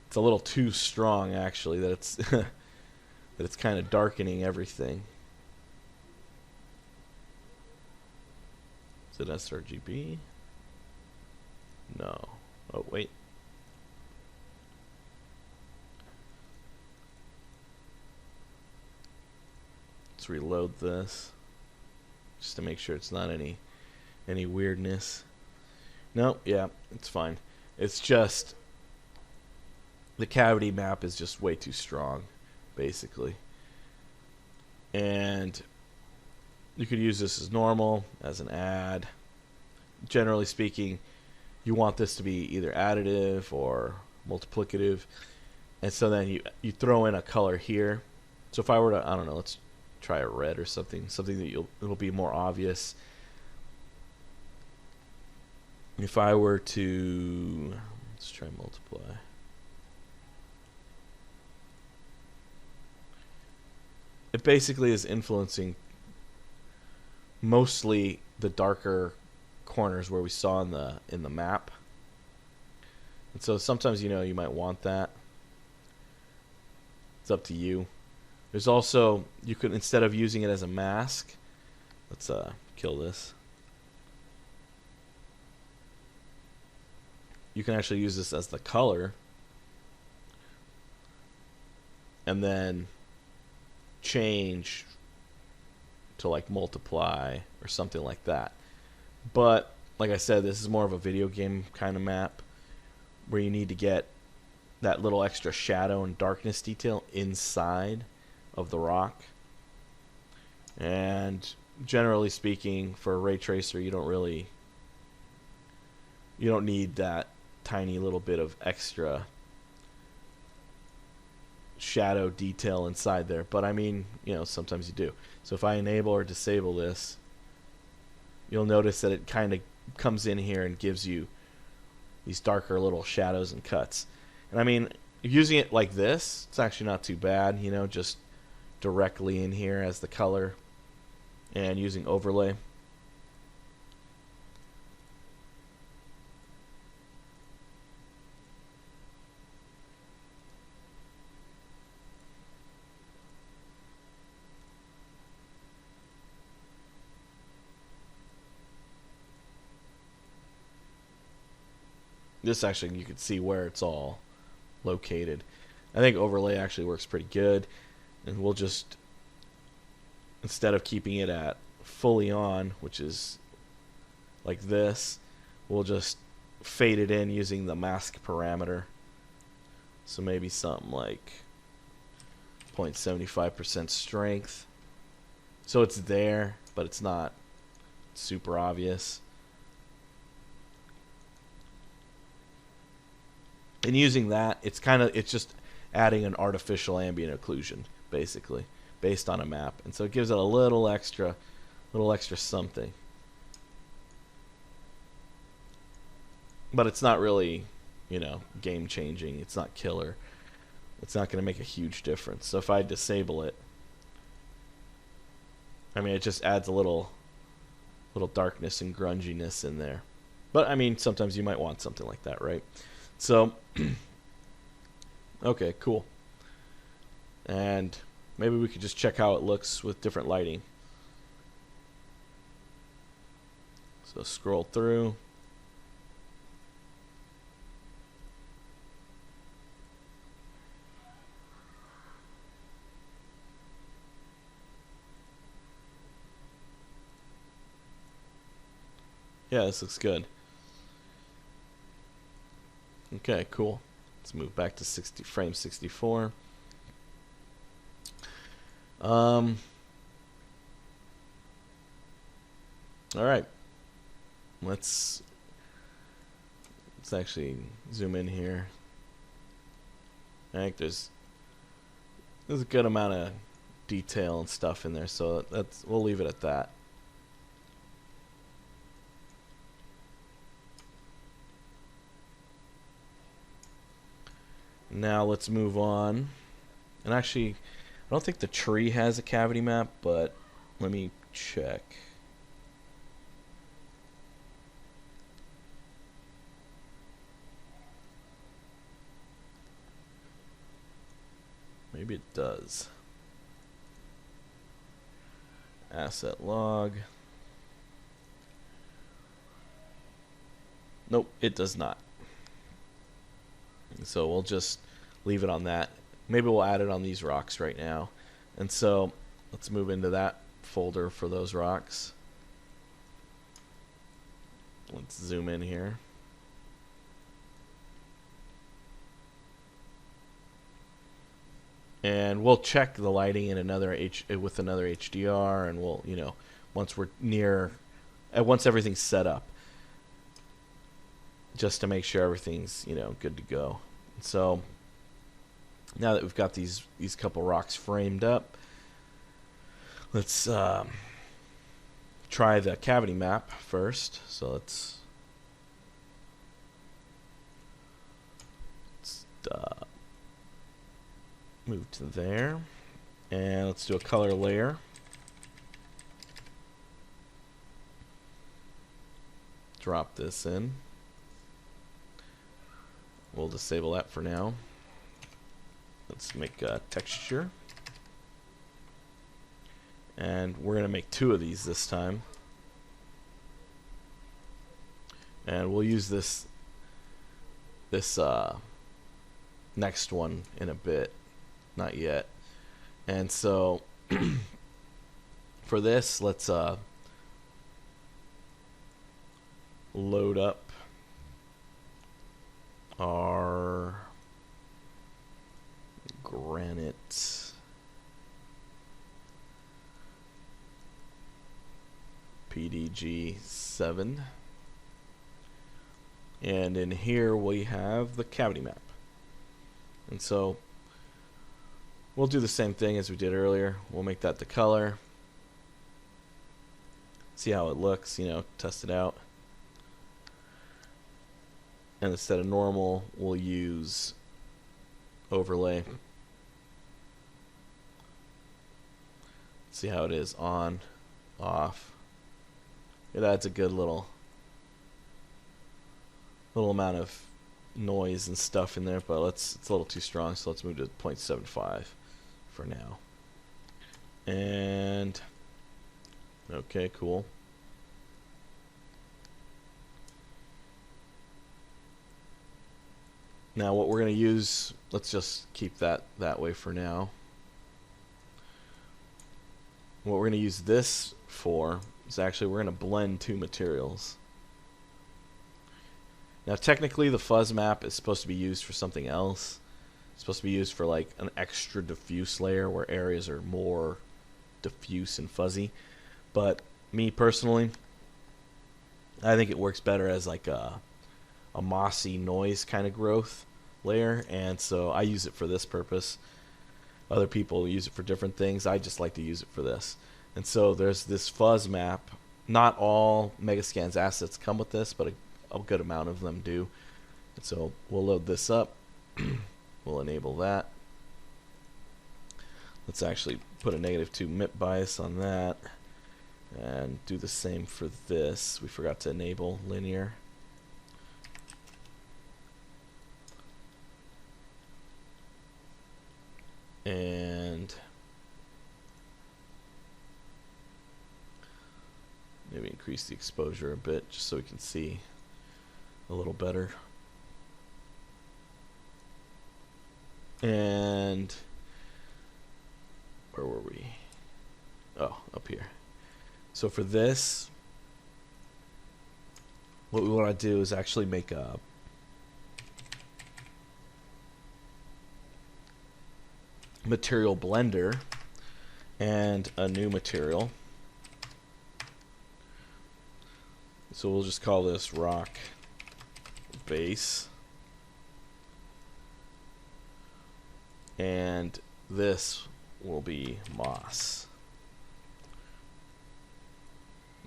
S1: it's a little too strong actually, that it's that it's kind of darkening everything. Is it sRGB? No. Oh wait. Let's reload this just to make sure it's not any weirdness. No, yeah, it's fine. It's just the cavity map is just way too strong, basically. And you could use this as normal, as an add. Generally speaking, you want this to be either additive or multiplicative. And so then you throw in a color here. So if I were to, I don't know, let's try a red or something that it'll be more obvious. If I were to, let's try multiply. It basically is influencing mostly the darker corners where we saw in the map. And so sometimes, you know, you might want that. It's up to you. There's also, you could, instead of using it as a mask, let's kill this. You can actually use this as the color and then change to like multiply or something like that. But like I said, this is more of a video game kind of map where you need to get that little extra shadow and darkness detail inside of the rock. And generally speaking, for a ray tracer, you don't need that tiny little bit of extra shadow detail inside there. But I mean, you know, sometimes you do. So if I enable or disable this, you'll notice that it kind of comes in here and gives you these darker little shadows and cuts. And I mean, using it like this, it's actually not too bad, you know, just directly in here as the color and using overlay. This actually, you can see where it's all located. I think overlay actually works pretty good. And we'll just, instead of keeping it at fully on, which is like this, we'll just fade it in using the mask parameter. So maybe something like 0.75% strength. So it's there, but it's not super obvious. And using that, it's just adding an artificial ambient occlusion, basically, based on a map. And so it gives it a little extra something. But it's not really, you know, game changing. It's not killer. It's not going to make a huge difference. So if I disable it, I mean, it just adds a little darkness and grunginess in there. But I mean, sometimes you might want something like that, right? So, okay, cool. And maybe we could just check how it looks with different lighting. So scroll through. Yeah, this looks good. Okay, cool. Let's move back to frame 64. All right. Let's actually zoom in here. I think there's a good amount of detail and stuff in there, so we'll leave it at that. Now let's move on. And actually, I don't think the tree has a cavity map, but let me check. maybe it does. Asset log. Nope, it does not. So we'll just leave it on that. Maybe we'll add it on these rocks right now. And so let's move into that folder for those rocks. Let's zoom in here. And we'll check the lighting in with another HDR, and we'll, once we're near, once everything's set up, just to make sure everything's, good to go. So now that we've got these couple rocks framed up, let's try the cavity map first. So let's move to there, and let's do a color layer. Drop this in. We'll disable that for now. Let's make a texture, and we're going to make 2 of these this time, and we'll use this next one in a bit. Not yet. And so for this, let's load up our granite PDG-7, and in here we have the cavity map. And so we'll do the same thing as we did earlier. We'll make that the color, see how it looks, test it out. And instead of normal, we'll use overlay. See how it is on, off. It adds a good little amount of noise and stuff in there, but it's a little too strong, so let's move to 0.75 for now. And okay, cool. Now what we're going to use, let's just keep that way for now. What we're going to use this for is actually we're going to blend 2 materials. Now technically the fuzz map is supposed to be used for something else. It's supposed to be used for like an extra diffuse layer where areas are more diffuse and fuzzy. But me personally, I think it works better as like a mossy noise kind of growth layer, and so I use it for this purpose. Other people use it for different things. I just like to use it for this. And so there's this fuzz map. Not all Megascan's assets come with this, but a good amount of them do. And so we'll load this up. We'll enable that. Let's actually put a -2 MIP bias on that, and do the same for this. We forgot to enable linear. And maybe increase the exposure a bit just so we can see a little better. And where were we? Oh, up here. So for this, what we want to do is actually make a material blender and a new material. So we'll just call this rock base, and this will be moss.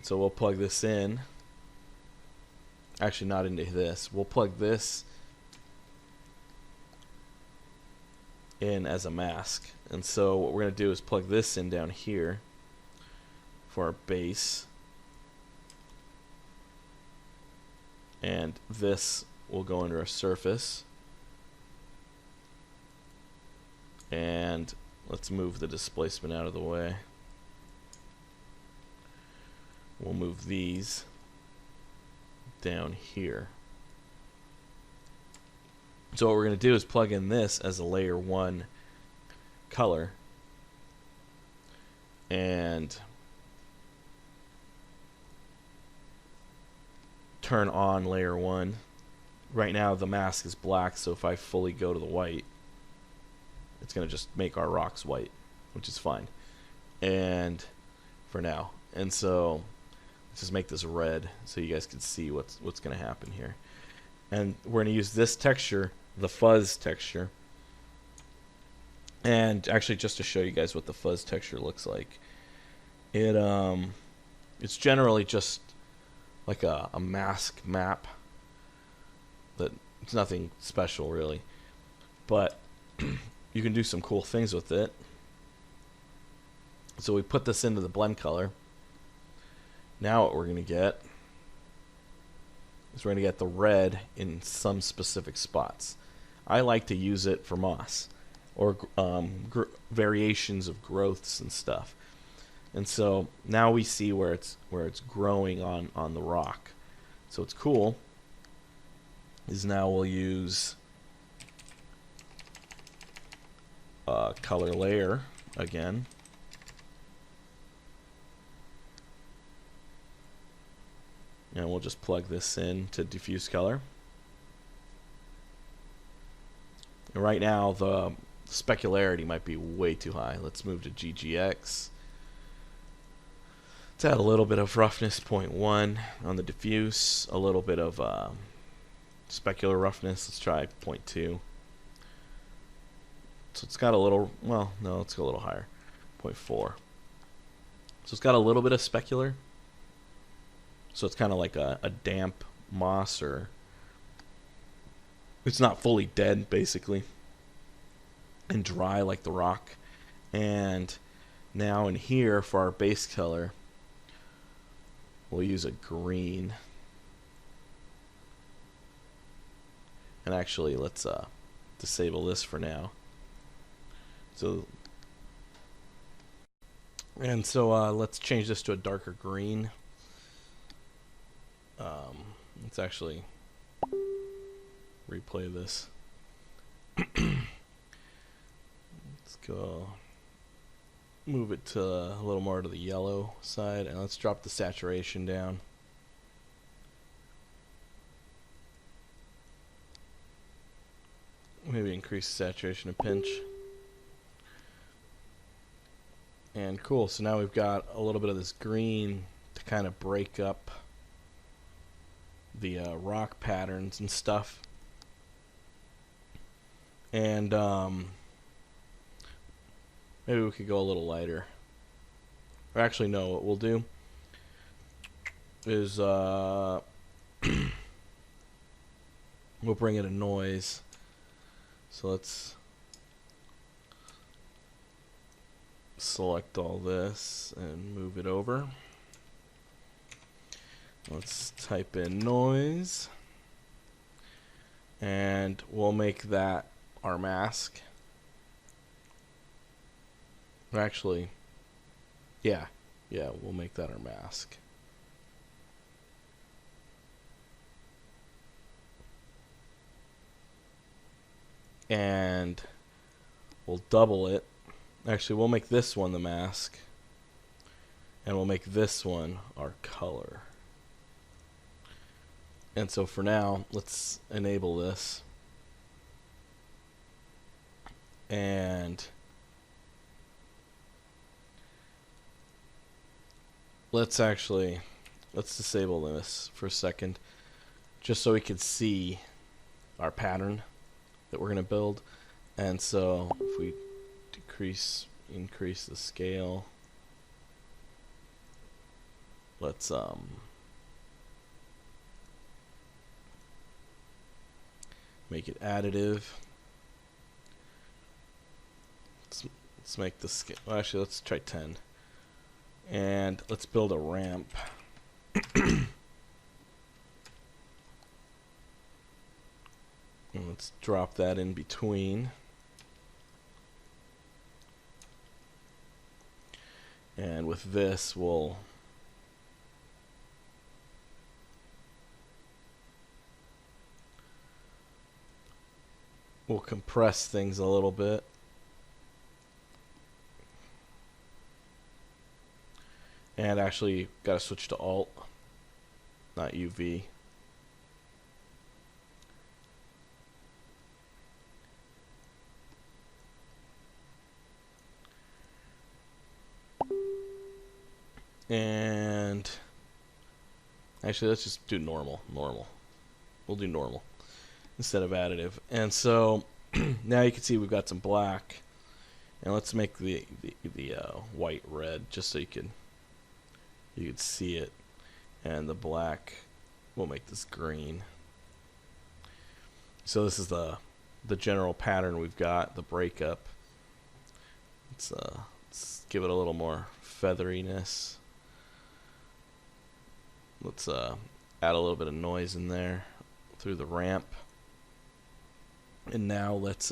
S1: So we'll plug this in. Actually, not into this. We'll plug this in as a mask. And so what we're going to do is plug this in down here for our base. And this will go under a surface. And let's move the displacement out of the way. We'll move these down here. So what we're going to do is plug in this as a layer 1 color, and turn on layer 1. Right now the mask is black, so if I fully go to the white, it's going to just make our rocks white, which is fine. And for now. And so let's just make this red so you guys can see what's going to happen here. And we're going to use this texture, the fuzz texture. And actually, just to show you guys what the fuzz texture looks like, it's generally just like a mask map. That it's nothing special really, but you can do some cool things with it. So we put this into the blend color. Now what we're going to get is we're going to get the red in some specific spots. I like to use it for moss or variations of growths and stuff. And so now we see where it's growing on the rock. So it's cool. Is now we'll use color layer again. And we'll just plug this in to diffuse color. And right now the specularity might be way too high. Let's move to GGX. Let's add a little bit of roughness, 0.1 on the diffuse, a little bit of specular roughness. Let's try 0.2. So it's got a little, well, no, let's go a little higher, 0.4. So it's got a little bit of specular. So it's kind of like a damp moss, or it's not fully dead basically, and dry like the rock. And now in here for our base color, we'll use a green. And actually, let's disable this for now. So let's change this to a darker green. Let's actually replay this. Let's go move it to a little more to the yellow side, and let's drop the saturation down. Maybe increase the saturation a pinch. And cool, so now we've got a little bit of this green to kind of break up the rock patterns and stuff. And maybe we could go a little lighter. Or actually, no, what we'll do is we'll bring in a noise. So let's select all this and move it over. Let's type in noise, and we'll make that our mask. Actually, yeah, we'll make that our mask. And we'll double it. Actually, we'll make this one the mask, and we'll make this one our color. And so for now, let's enable this. And let's disable this for a second, just so we can see our pattern that we're going to build. And so if we increase the scale, let's make it additive. Let's make the scale, well, actually let's try 10, and let's build a ramp. And let's drop that in between. And with this, we'll compress things a little bit. And actually, got to switch to Alt, not UV. And actually, let's just do normal. We'll do normal instead of additive. And so now you can see we've got some black. And let's make the white red just so you could see it. And the black, we'll make this green. So this is the general pattern we've got, the breakup. Let's give it a little more featheriness. Let's add a little bit of noise in there through the ramp. And now let's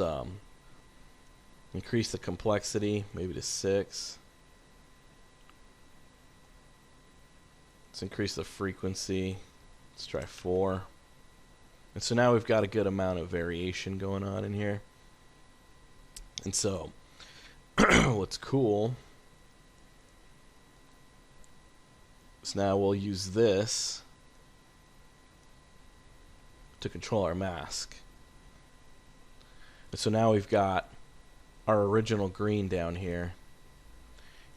S1: increase the complexity, maybe to 6. Let's increase the frequency. Let's try 4. And so now we've got a good amount of variation going on in here. And so what's cool is now we'll use this to control our mask. And so now we've got our original green down here.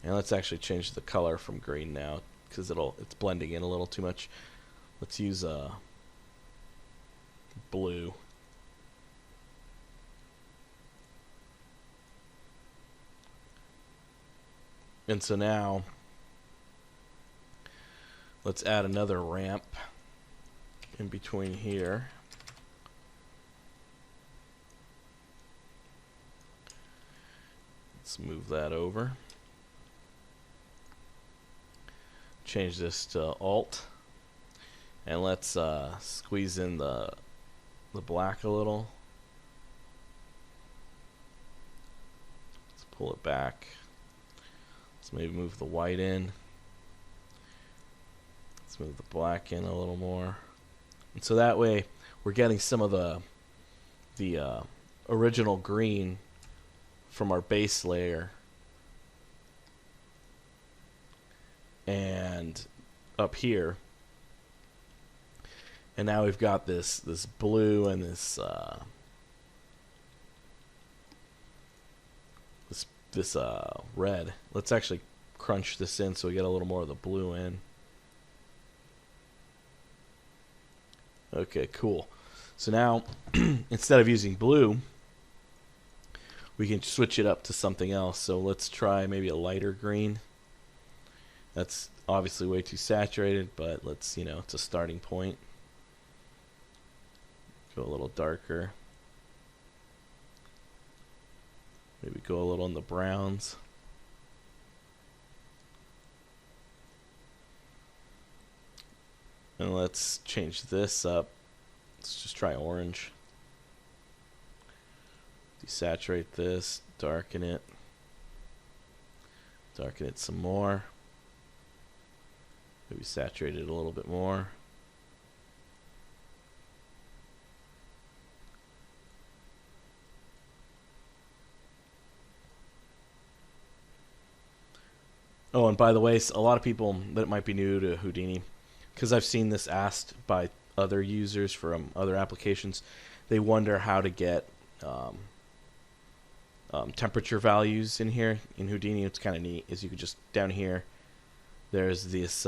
S1: And let's actually change the color from green now, because it's blending in a little too much. Let's use blue. And so now let's add another ramp in between here. Let's move that over. Change this to Alt. And let's squeeze in the black a little. Let's pull it back. Let's maybe move the white in. Let's move the black in a little more. And so that way we're getting some of the original green from our base layer and up here. And now we've got this blue and this red. Let's actually crunch this in so we get a little more of the blue in. Okay, cool. So now instead of using blue, we can switch it up to something else. So let's try maybe a lighter green. That's obviously way too saturated, but let's, it's a starting point. Go a little darker. Maybe go a little in the browns. And let's change this up. Let's just try orange. Desaturate this, darken it. Darken it some more. Maybe saturate it a little bit more. Oh, and by the way, a lot of people that might be new to Houdini, because I've seen this asked by other users from other applications, they wonder how to get temperature values in here. In Houdini, it's kind of neat. Is you could just, down here, there's this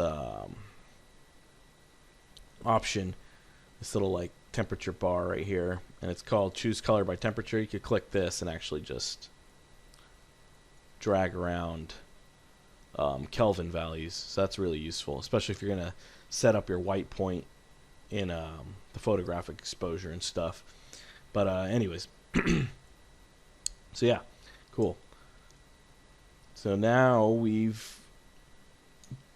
S1: option, this little like temperature bar right here, and it's called choose color by temperature. You could click this and actually just drag around Kelvin values. So that's really useful, especially if you're going to set up your white point in the photographic exposure and stuff. But anyways, so yeah, cool. So now we've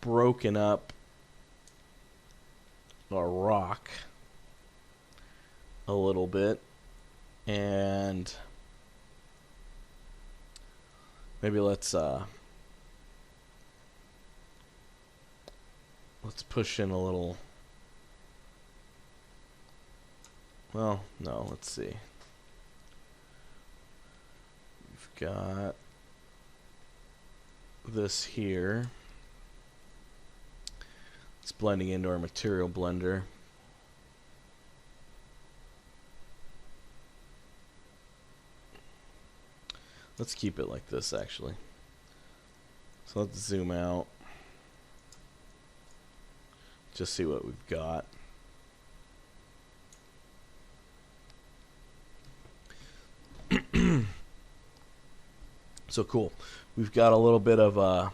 S1: broken up our rock a little bit, and maybe let's let's push in a little. Well, no, let's see. We've got this here. It's blending into our material blender. Let's keep it like this, actually. So let's zoom out. Just see what we've got. So cool. We've got a little bit of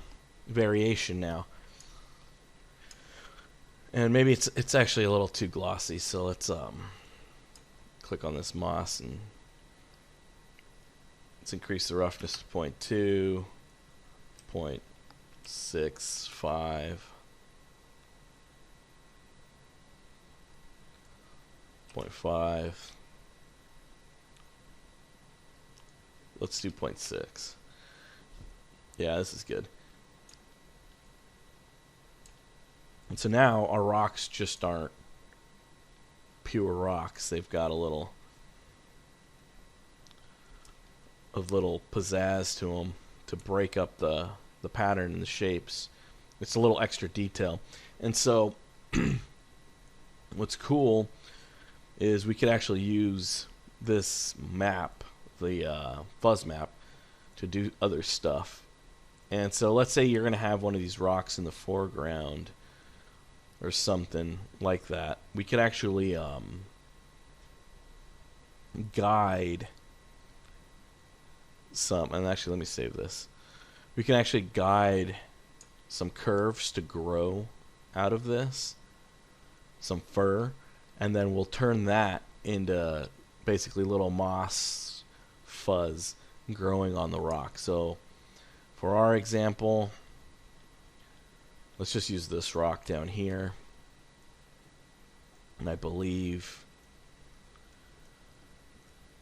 S1: variation now. And maybe it's actually a little too glossy, so let's click on this moss and let's increase the roughness to 0.2, 0.65, 0.5. Let's do 0.6. Yeah, this is good. And so now our rocks just aren't pure rocks. They've got a little pizzazz to them to break up the pattern and the shapes. It's a little extra detail. And so what's cool is we could actually use this map, the fuzz map, to do other stuff. And so let's say you're going to have one of these rocks in the foreground or something like that. We could actually guide some, and actually let me save this. We can actually guide some curves to grow out of this, some fur, and then we'll turn that into basically little moss fuzz growing on the rock. So for our example, let's just use this rock down here. And I believe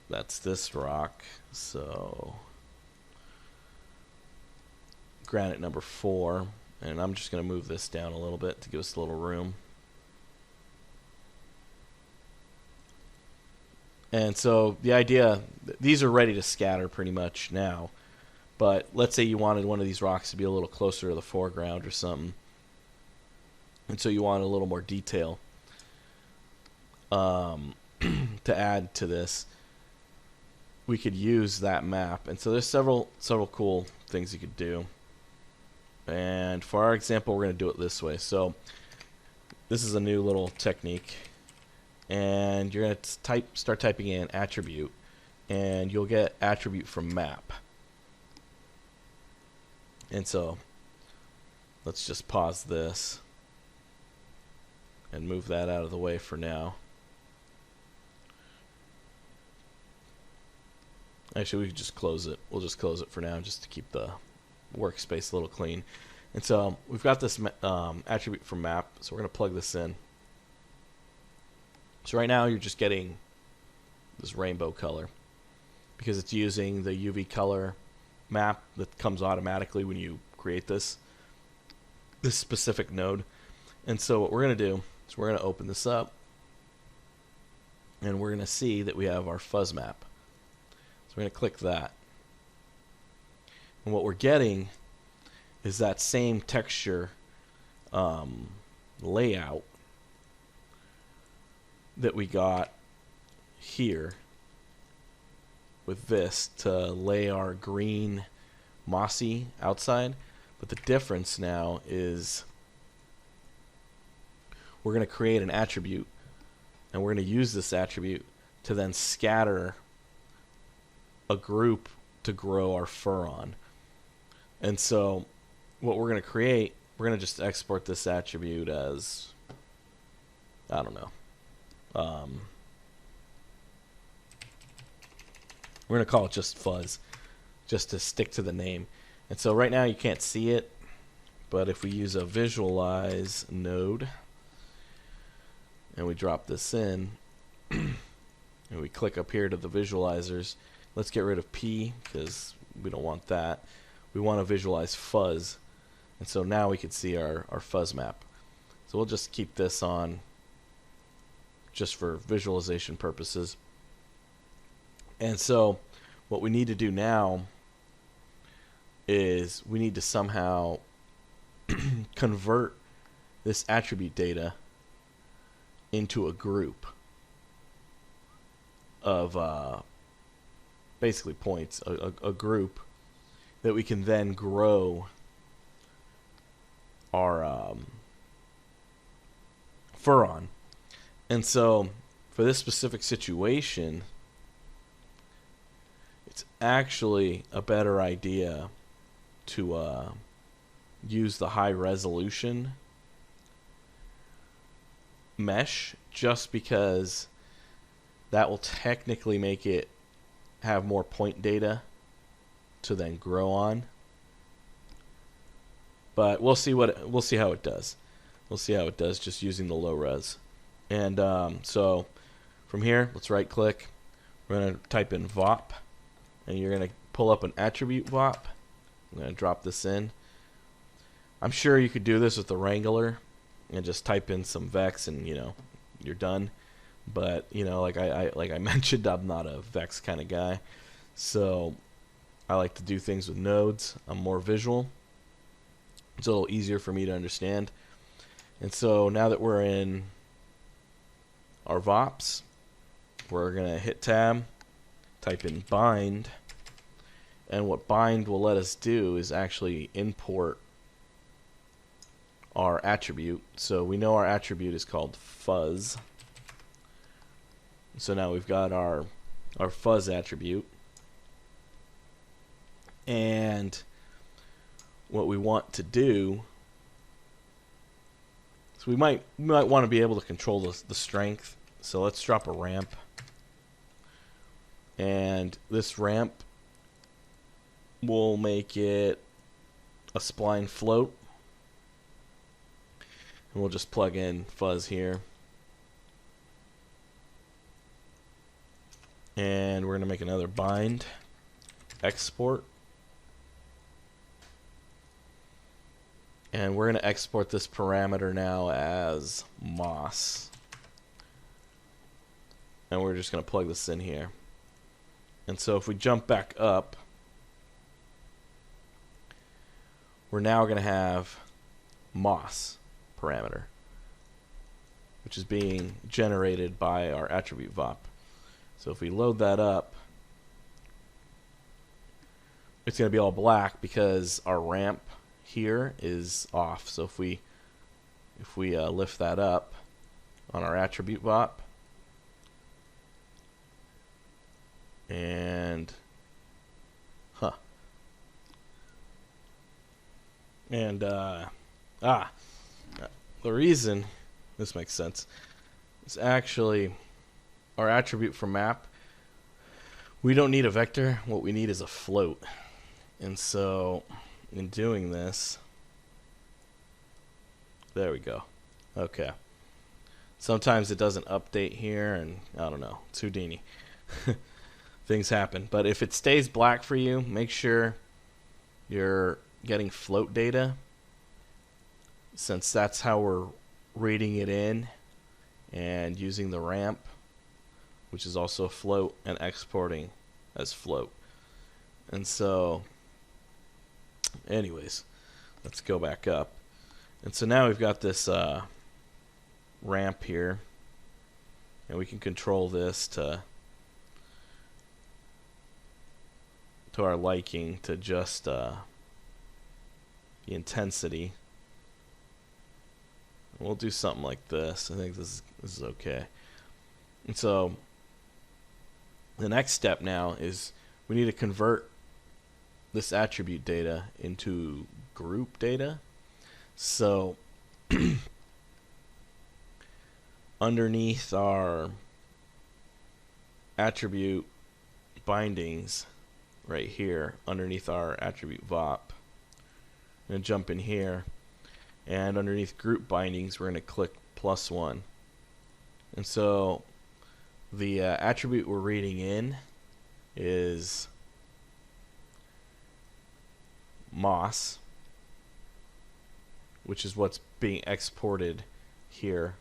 S1: that's this rock. So granite number 4. And I'm just going to move this down a little bit to give us a little room. And so the idea, these are ready to scatter pretty much now. But let's say you wanted one of these rocks to be a little closer to the foreground or something. And so you want a little more detail to add to this. We could use that map. And so there's several cool things you could do. And for our example, we're going to do it this way. So this is a new little technique. And you're going to start typing in attribute. And you'll get attribute from map. And so let's just pause this and move that out of the way for now. Actually, we could just close it. We'll just close it for now just to keep the workspace a little clean. And so we've got this attribute from map, so we're going to plug this in. So right now you're just getting this rainbow color because it's using the UV color map that comes automatically when you create this specific node. And so what we're going to do is we're going to open this up and we're going to see that we have our fuzz map. So we're going to click that. And what we're getting is that same texture layout that we got here with this to lay our green mossy outside. But the difference now is we're going to create an attribute and we're going to use this attribute to then scatter a group to grow our fur on. And so what we're going to create, we're going to just export this attribute as, I don't know, we're going to call it just fuzz, just to stick to the name. And so right now you can't see it, but if we use a visualize node and we drop this in and we click up here to the visualizers, let's get rid of P because we don't want that. We want to visualize fuzz. And so now we can see our fuzz map. So we'll just keep this on just for visualization purposes. And so what we need to do now is we need to somehow convert this attribute data into a group of basically points, a group that we can then grow our fur on. And so for this specific situation, it's actually a better idea to use the high resolution mesh, just because that will technically make it have more point data to then grow on. But we'll see how it does. We'll see how it does just using the low res. And so from here, let's right click. We're going to type in VOP, and you're going to pull up an attribute VOP. I'm going to drop this in. I'm sure you could do this with the Wrangler and just type in some Vex and you're done. But like I mentioned, I'm not a Vex kind of guy, so I like to do things with nodes. I'm more visual. It's a little easier for me to understand. And so now that we're in our VOPs, we're going to hit tab, type in bind, and what bind will let us do is actually import our attribute. So we know our attribute is called fuzz. So now we've got our fuzz attribute, and what we want to do, so we might want to be able to control the strength. So let's drop a ramp, and this ramp will make it a spline float, and we'll just plug in fuzz here, and we're going to make another bind export. And we're going to export this parameter now as moss. And we're just going to plug this in here. And so if we jump back up, we're now going to have moss parameter, which is being generated by our attribute VOP. So if we load that up, it's going to be all black because our ramp here is off. So if we lift that up on our attribute VOP, and the reason this makes sense is actually our attribute for map. We don't need a vector. What we need is a float. And so in doing this, there we go. Okay. Sometimes it doesn't update here, and I don't know, it's Houdini. Things happen. But if it stays black for you, make sure you're getting float data, since that's how we're reading it in and using the ramp, which is also a float, and exporting as float. And so anyways, let's go back up. And so now we've got this ramp here, and we can control this to our liking, to just the intensity. We'll do something like this. I think this is okay. And so the next step now is we need to convert this attribute data into group data. So underneath our attribute bindings right here, underneath our attribute VOP, I'm going to jump in here, and underneath group bindings we're going to click +1. And so the attribute we're reading in is moss, which is what's being exported here,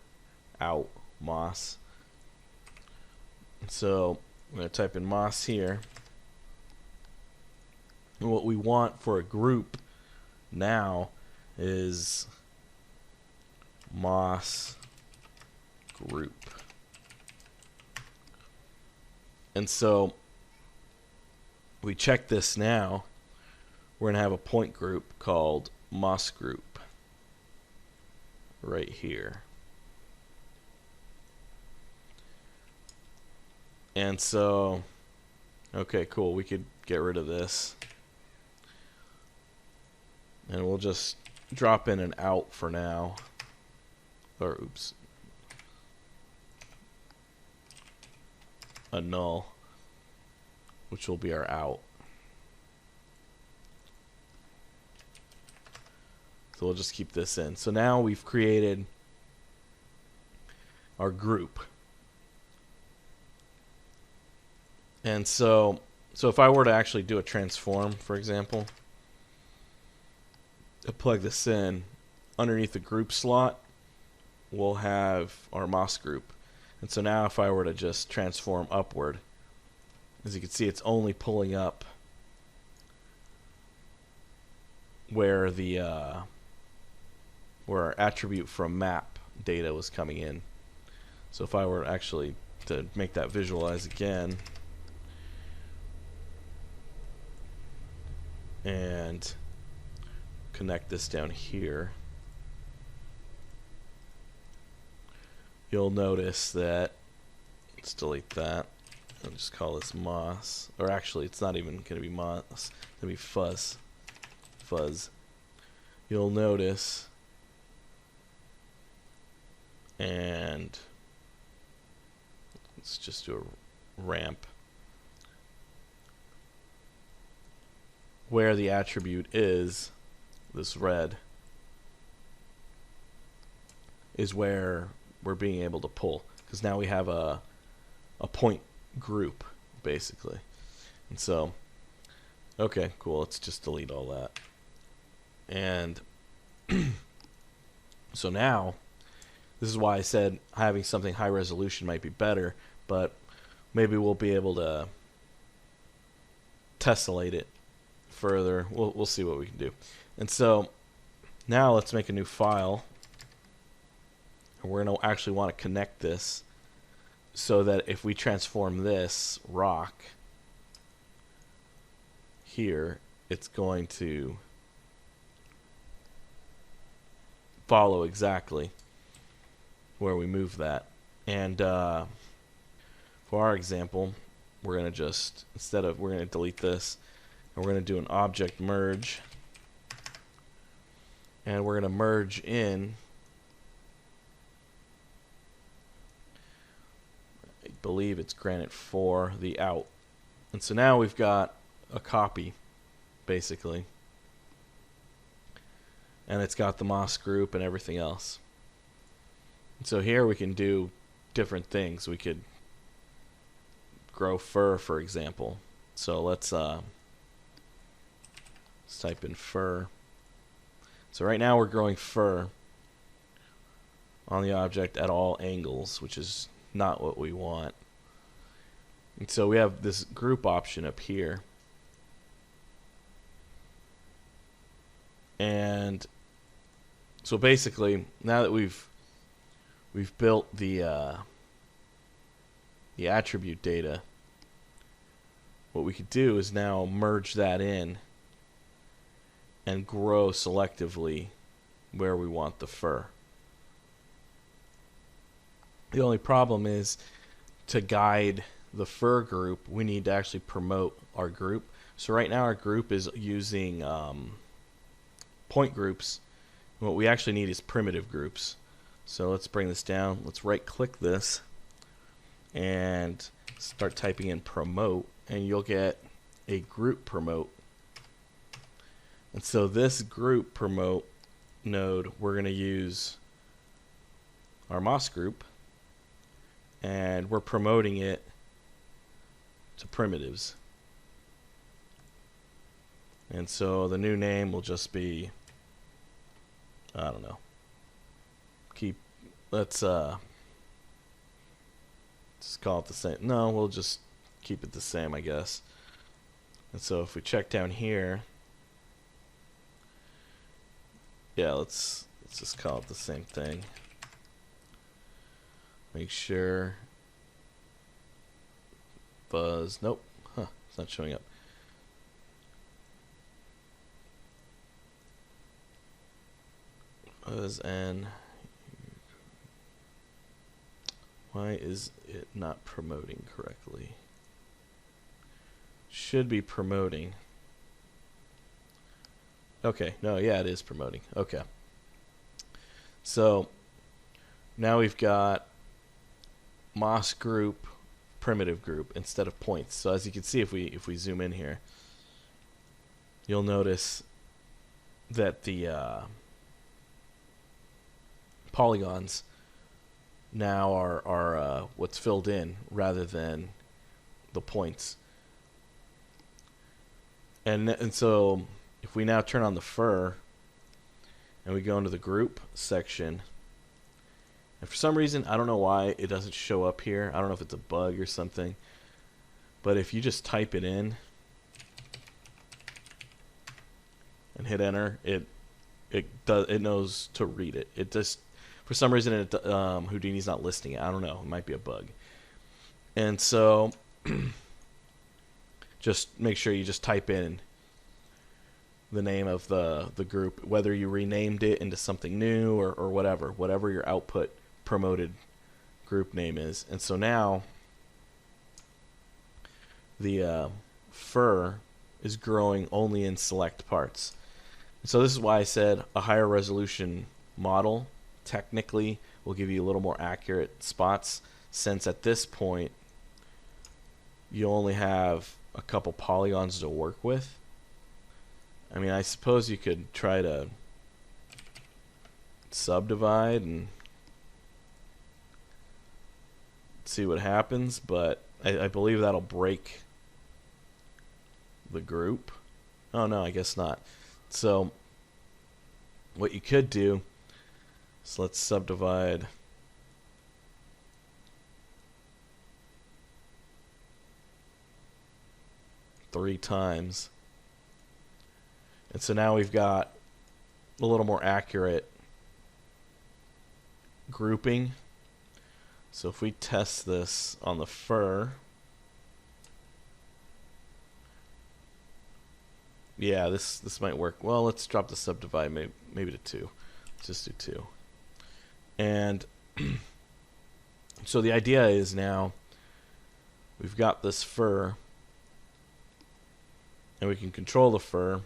S1: out, moss. So I'm going to type in moss here. And what we want for a group now is moss group. And so we check this now. We're going to have a point group called moss group right here. And so, okay, cool. We could get rid of this. And we'll just drop in an out for now. Or, oops. A null, which will be our out. So we'll just keep this in. So now we've created our group. And so if I were to actually do a transform, for example, to plug this in, underneath the group slot, we'll have our moss group. And so now if I were to just transform upward, as you can see, it's only pulling up where the where our attribute from map data was coming in. So if I were actually to make that visualize again, and connect this down here, you'll notice that, let's delete that, I'll just call this moss, or actually it's not even going to be moss, it's going to be fuzz. You'll notice, and let's just do a ramp, where the attribute is, this red, is where we're being able to pull, because now we have a point group basically. And so, okay, cool, let's just delete all that. And so now, this is why I said having something high resolution might be better, but maybe we'll be able to tessellate it further. We'll see what we can do. And so now let's make a new file, and we're going to actually want to connect this so that if we transform this rock here, it's going to follow exactly where we move that. And for our example, we're going to just, we're going to delete this, and we're going to do an object merge, and we're going to merge in, I believe it's granite 4, the out. And so now we've got a copy basically, and it's got the moss group and everything else. And so here we can do different things. We could grow fur, for example. So let's type in fur. So right now we're growing fur on the object at all angles, which is not what we want. And so we have this group option up here. And so basically, now that we've built the attribute data, what we could do is now merge that in and grow selectively where we want the fur. The only problem is, to guide the fur group, we need to actually promote our group. So right now our group is using point groups. What we actually need is primitive groups. So let's bring this down. Let's right click this and start typing in promote, and you'll get a group promote. And so this group promote node, we're going to use our moss group, and we're promoting it to primitives. And so the new name will just be, I don't know, let's just call it the same. No, we'll just keep it the same, I guess. And so if we check down here, yeah, let's just call it the same thing. Make sure buzz. Nope. Huh, it's not showing up. Buzz N. Why is it not promoting correctly? Should be promoting. Okay, no, yeah, it is promoting. Okay. So now we've got Moss group, primitive group instead of points. So as you can see, if we zoom in here, you'll notice that the polygons now are what's filled in rather than the points. And so if we now turn on the fur and we go into the group section, and for some reason, I don't know why it doesn't show up here. I don't know if it's a bug or something. But if you just type it in and hit enter, it knows to read it. It just, for some reason, Houdini's not listing it. I don't know. It might be a bug. And so just make sure you just type in the name of the group, whether you renamed it into something new or whatever your output promoted group name is. And so now the fur is growing only in select parts. And so this is why I said a higher resolution model technically will give you a little more accurate spots, since at this point you only have a couple polygons to work with. I mean, I suppose you could try to subdivide and see what happens, but I believe that'll break the group. Oh no, I guess not. So what you could do is, let's subdivide three times. And so now we've got a little more accurate grouping. So if we test this on the fur, yeah, this might work. Well, let's drop the subdivide maybe to 2. Let's just do 2. And so the idea is, now we've got this fur, and we can control the fur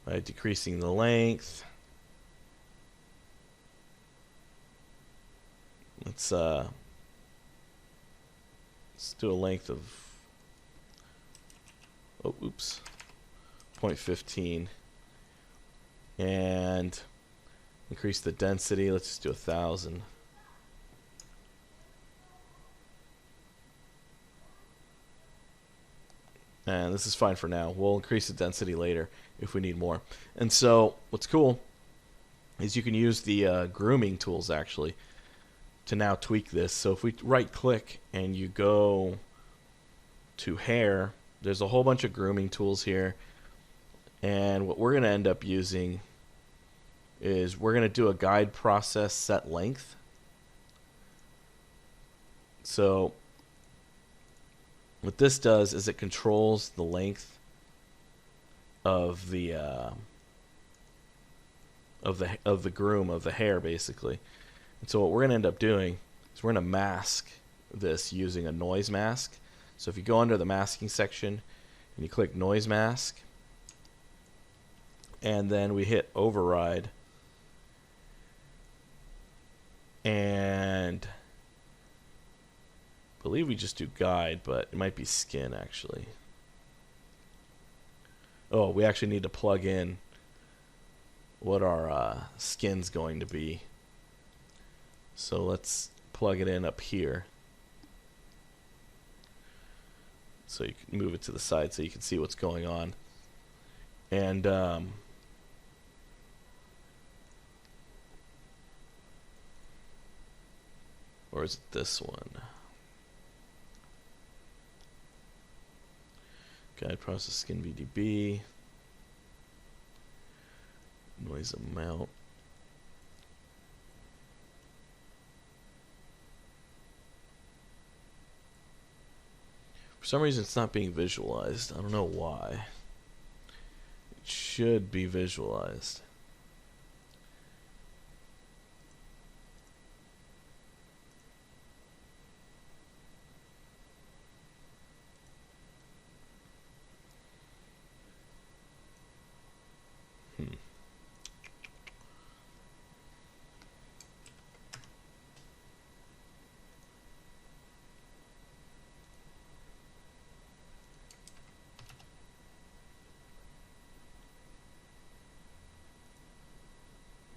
S1: by decreasing the length. Let's do a length of 0.15, and increase the density. Let's just do 1,000. And this is fine for now. We'll increase the density later if we need more. And so what's cool is you can use the grooming tools actually to now tweak this. So if we right click and you go to hair, there's a whole bunch of grooming tools here. And what we're going to end up using is we're going to do a guide process set length. So what this does is it controls the length of the groom, of the hair, basically. And so what we're going to end up doing is we're going to mask this using a noise mask. So if you go under the masking section and you click noise mask, and then we hit override, and I believe we just do guide, but it might be skin actually. Oh, we actually need to plug in what our skin's going to be. So let's plug it in up here. So you can move it to the side so you can see what's going on. And Or is it this one? Guide process skin VDB. Noise amount. For some reason it's not being visualized. I don't know why. It should be visualized.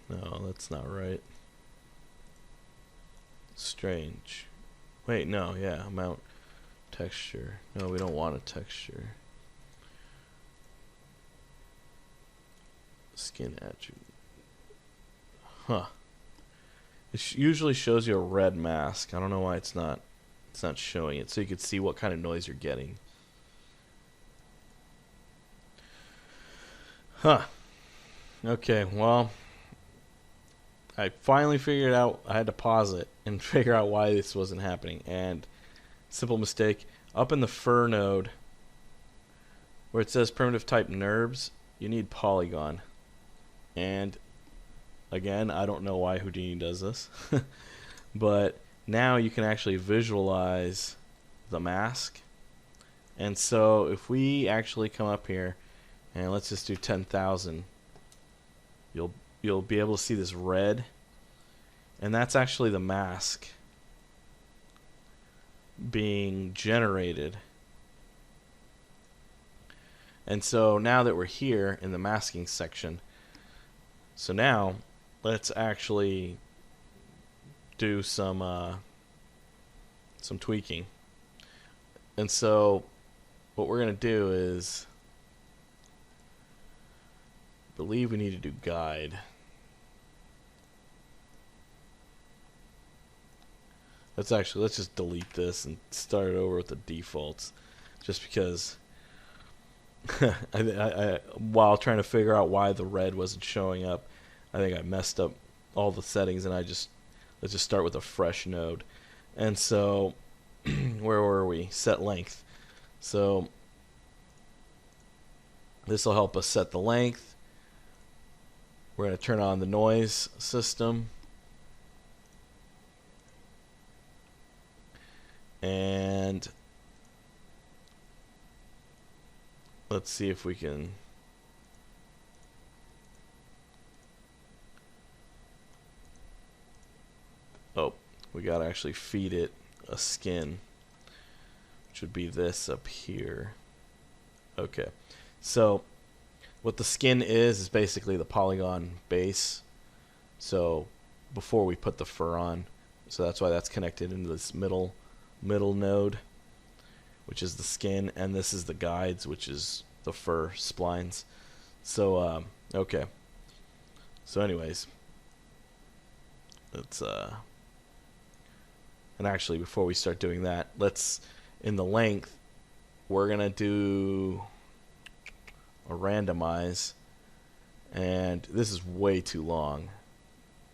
S1: No, that's not right. Strange. Wait, no, yeah, amount, texture. No, we don't want a texture. Skin attribute. Huh. It usually shows you a red mask. I don't know why it's not showing it, so you can see what kind of noise you're getting. Huh. Okay, well, I finally figured out. I had to pause it and figure out why this wasn't happening. And simple mistake. Up in the fur node, where it says primitive type NURBS, you need polygon. And again, I don't know why Houdini does this. But now you can actually visualize the mask. And so if we actually come up here and let's just do 10,000, you'll be able to see this red, and that's actually the mask being generated. And so now that we're here in the masking section, so now let's actually do some tweaking. And so what we're going to do is, I believe we need to do guide. Let's just delete this and start it over with the defaults, just because while trying to figure out why the red wasn't showing up, I think I messed up all the settings, and let's just start with a fresh node. And so where were we? Set length. So this will help us set the length. We're going to turn on the noise system. And let's see if we can we gotta actually feed it a skin, which would be this up here. Okay, so what the skin is basically the polygon base. So before we put the fur on, so that's why that's connected into this middle node, which is the skin, and this is the guides, which is the fur splines. So okay, so anyways, let's and actually before we start doing that, let's, in the length, we're gonna do a randomize, and this is way too long,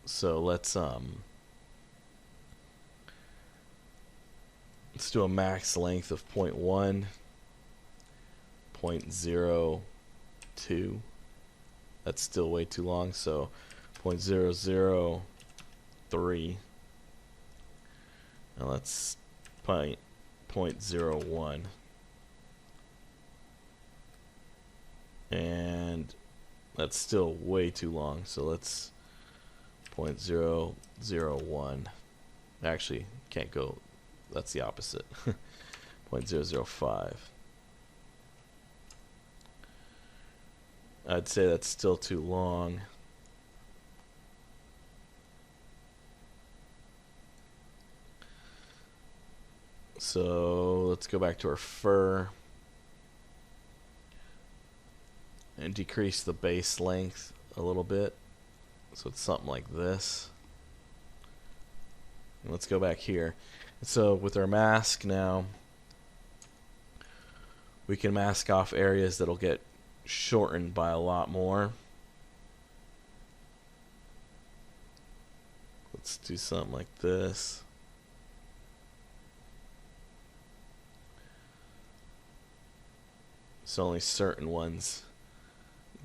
S1: so let's do a max length of 0.1, 0.02. That's still way too long, so 0.003. Now let's 0.01. And that's still way too long, so let's 0.001. Actually, can't go. That's the opposite. 0.005. I'd say that's still too long. So let's go back to our fur and decrease the base length a little bit. So it's something like this. Let's go back here. So with our mask now, we can mask off areas that'll get shortened by a lot more. Let's do something like this. So only certain ones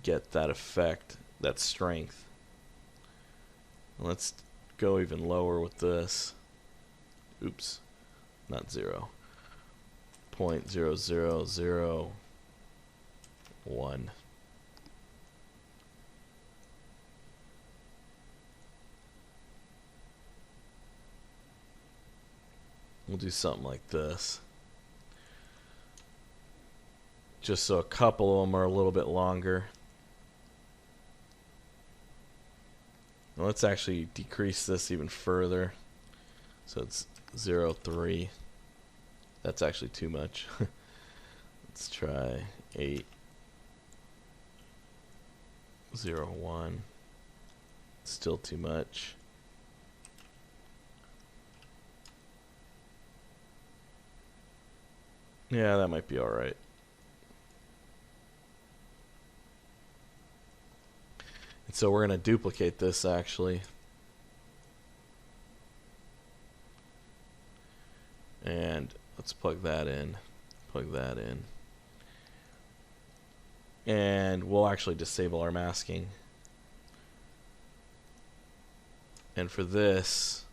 S1: get that effect, that strength. Let's go even lower with this. Oops, not 0. 0.0001. We'll do something like this. Just so a couple of them are a little bit longer. Now let's actually decrease this even further. So it's 0.3. That's actually too much. Let's try 8.01. Still too much. Yeah, that might be alright. And so we're going to duplicate this actually. And let's plug that in. Plug that in. And we'll actually disable our masking. And for this,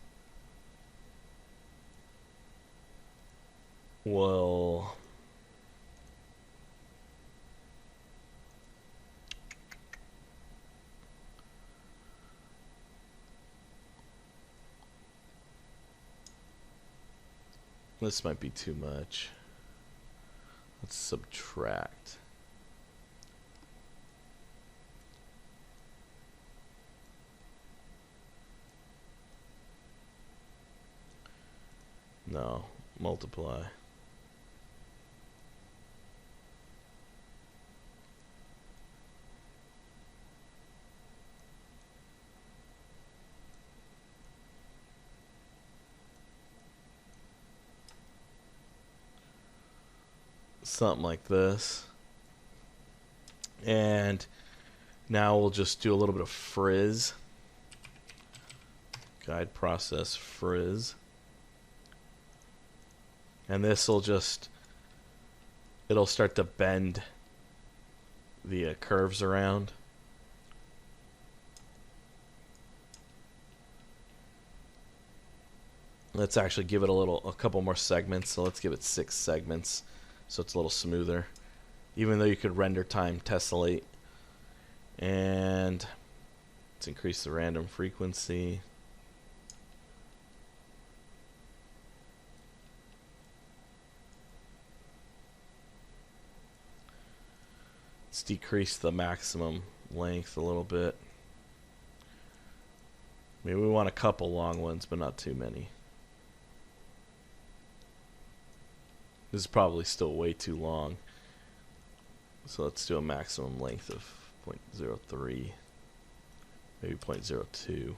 S1: we'll this might be too much. Let's subtract. No, multiply. Something like this. And now we'll just do a little bit of frizz. Guide process frizz. And this will just, it'll start to bend the curves around. Let's actually give it a couple more segments. So let's give it 6 segments so it's a little smoother. Even though you could render time tessellate. And let's increase the random frequency. Let's decrease the maximum length a little bit. Maybe we want a couple long ones, but not too many. This is probably still way too long. So let's do a maximum length of 0.03, maybe 0.02.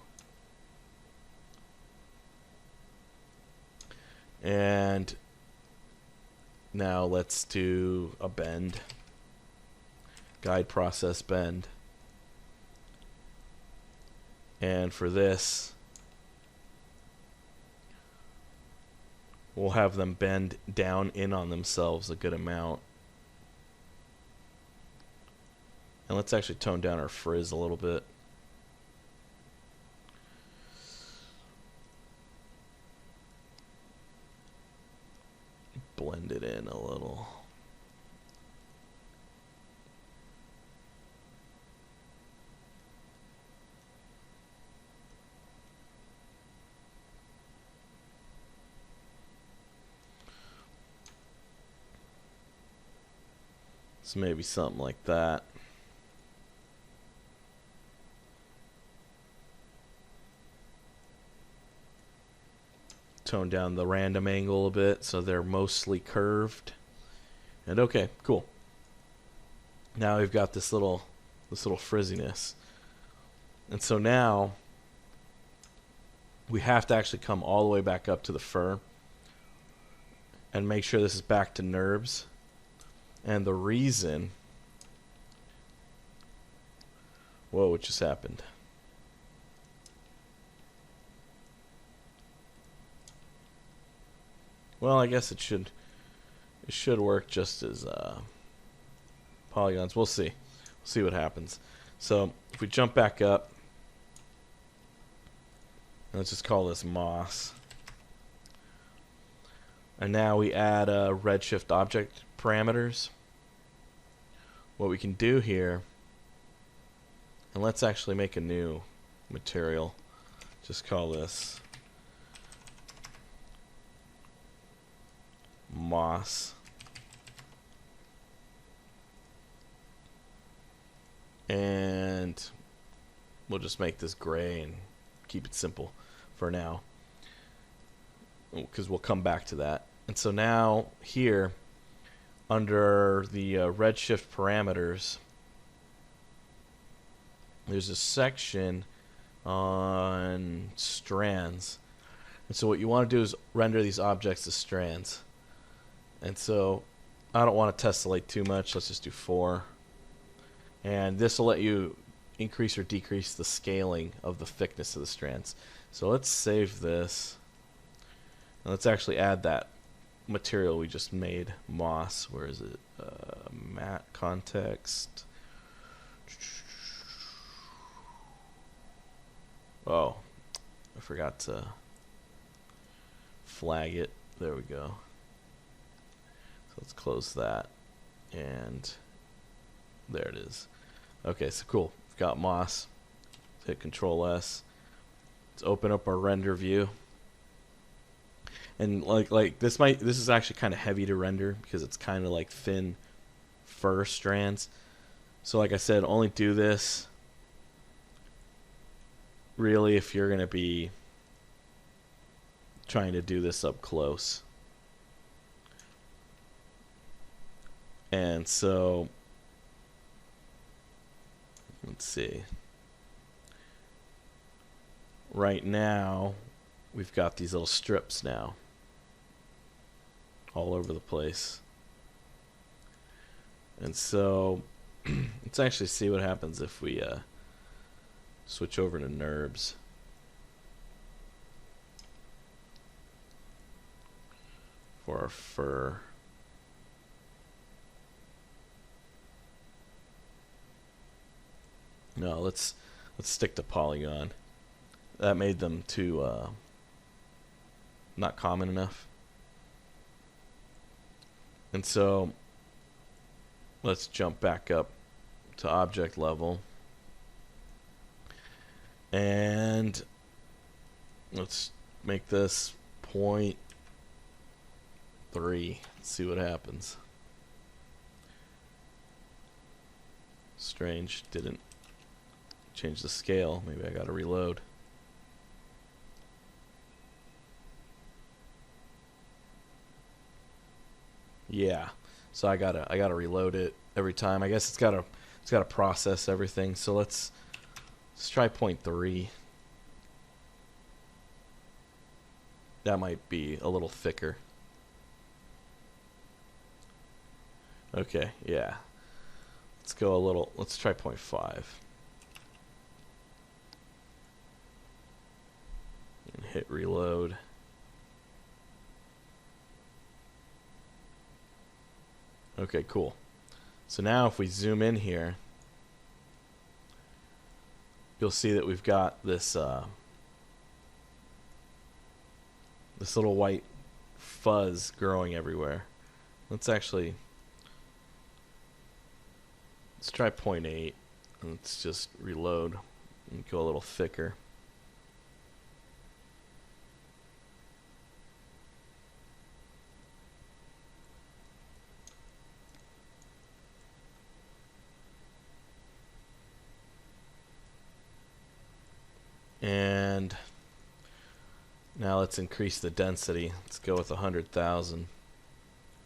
S1: And now let's do a bend. Guide process bend. And for this, we'll have them bend down in on themselves a good amount. And let's actually tone down our frizz a little bit. Blend it in a little. So maybe something like that. Tone down the random angle a bit so they're mostly curved. And okay, cool. Now we've got this little frizziness. And so now we have to actually come all the way back up to the fur and make sure this is back to NURBS. And the reason... Whoa, what just happened? Well, I guess it should work just as polygons. We'll see. We'll see what happens. So if we jump back up, let's just call this moss. And now we add redshift object parameters. What we can do here, and let's actually make a new material. Just call this moss. And we'll just make this gray and keep it simple for now, because we'll come back to that. And so now here under the redshift parameters, there's a section on strands. And so what you want to do is render these objects as strands. And so I don't want to tessellate too much. Let's just do 4. And this will let you increase or decrease the scaling of the thickness of the strands. So let's save this. And let's actually add that material we just made, moss. Where is it? Matte context. Oh, I forgot to flag it. There we go. So let's close that. And there it is. Okay, so cool. We've got moss. Let's hit Control S. Let's open up our render view. And like this is actually kind of heavy to render because it's kind of like thin fur strands. So like I said, only do this really if you're going to be trying to do this up close. And so let's see. Right now we've got these little strips now all over the place. And so let's actually see what happens if we switch over to NURBS. For our fur. No, let's stick to polygon. That made them too not common enough. And so let's jump back up to object level. And let's make this 0.3. See what happens. Strange, didn't change the scale. Maybe I gotta reload. Yeah, so I gotta reload it every time. I guess it's gotta process everything. So let's try 0.3. That might be a little thicker. Okay, yeah. Let's go a little. Let's try 0.5. And hit reload. Okay, cool. So now if we zoom in here, you'll see that we've got this this little white fuzz growing everywhere. Let's try 0.8. Let's just reload and go a little thicker. And now let's increase the density. Let's go with 100,000,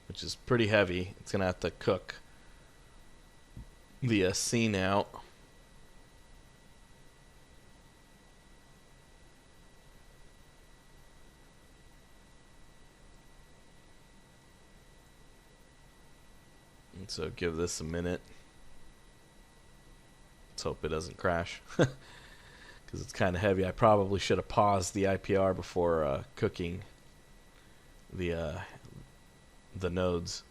S1: which is pretty heavy. It's gonna have to cook the scene out. So give this a minute. Let's hope it doesn't crash. Because it's kind of heavy. I probably should have paused the IPR before cooking the nodes.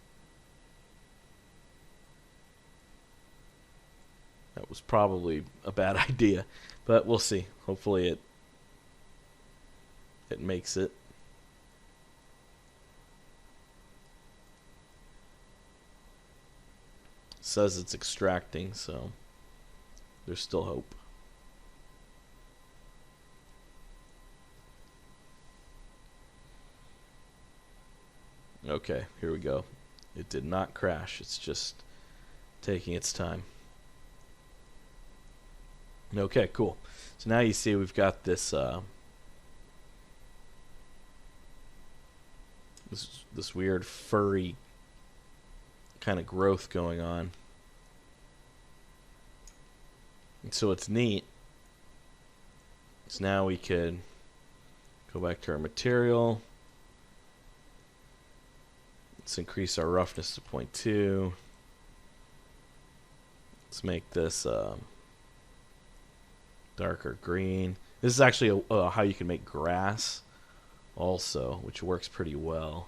S1: That was probably a bad idea, but we'll see. Hopefully it makes it. Says it's extracting, so there's still hope. Okay, here we go. It did not crash. It's just taking its time. Okay, cool. So now you see we've got this this weird furry kind of growth going on. And so it's neat. So now we could go back to our material. Let's increase our roughness to 0.2. Let's make this darker green. This is actually how you can make grass also, which works pretty well.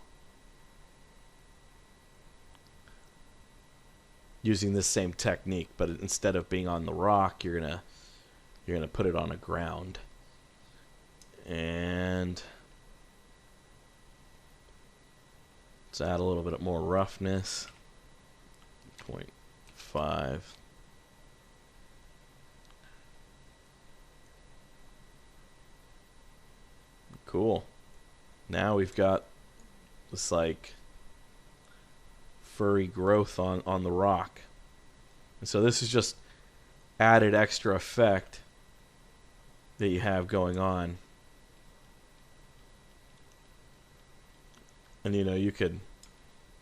S1: Using this same technique, but instead of being on the rock, you're gonna put it on a ground. And let's add a little bit more roughness. 0.5. Cool. Now we've got this like furry growth on the rock. And so this is just added extra effect that you have going on. And you know, you could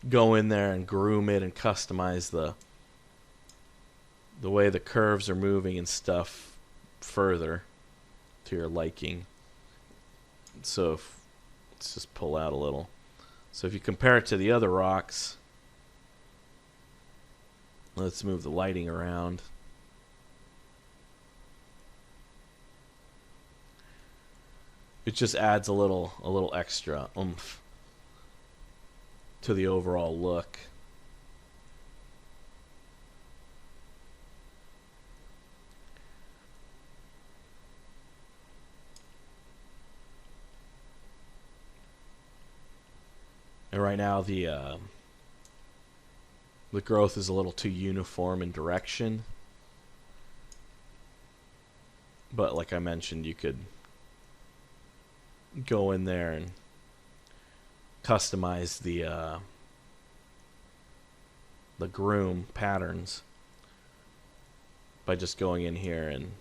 S1: go in there and groom it and customize the way the curves are moving and stuff further to your liking. So let's just pull out a little. So if you compare it to the other rocks, let's move the lighting around. It just adds a little extra oomph to the overall look. And right now the growth is a little too uniform in direction. But like I mentioned, you could go in there and customize the groom patterns by just going in here and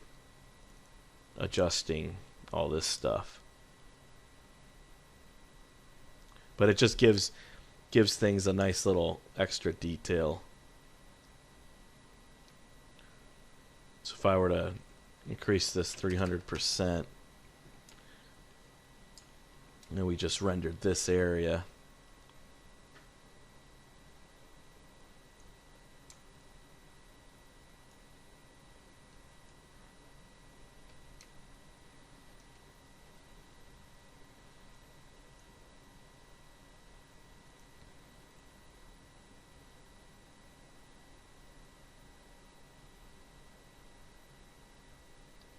S1: adjusting all this stuff. But it just gives things a nice little extra detail. So if I were to increase this 300%, and we just rendered this area.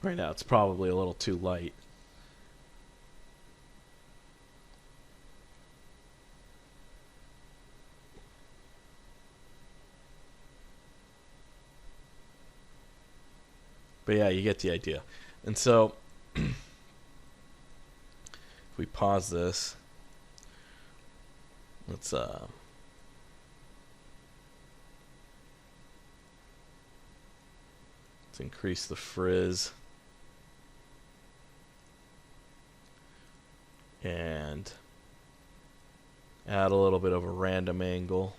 S1: Right now it's probably a little too light. But yeah, you get the idea. And so if we pause this, let's increase the frizz. And add a little bit of a random angle.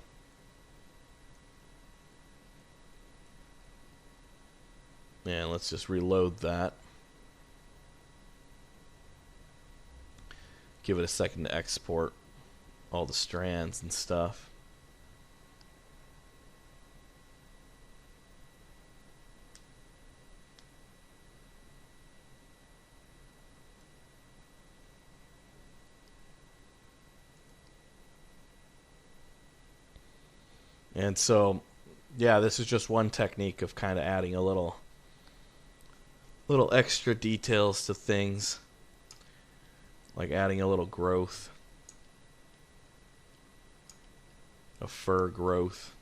S1: And let's just reload that. Give it a second to export all the strands and stuff. And so, yeah, this is just one technique of kind of adding a little extra details to things, like adding a little growth, a fur growth.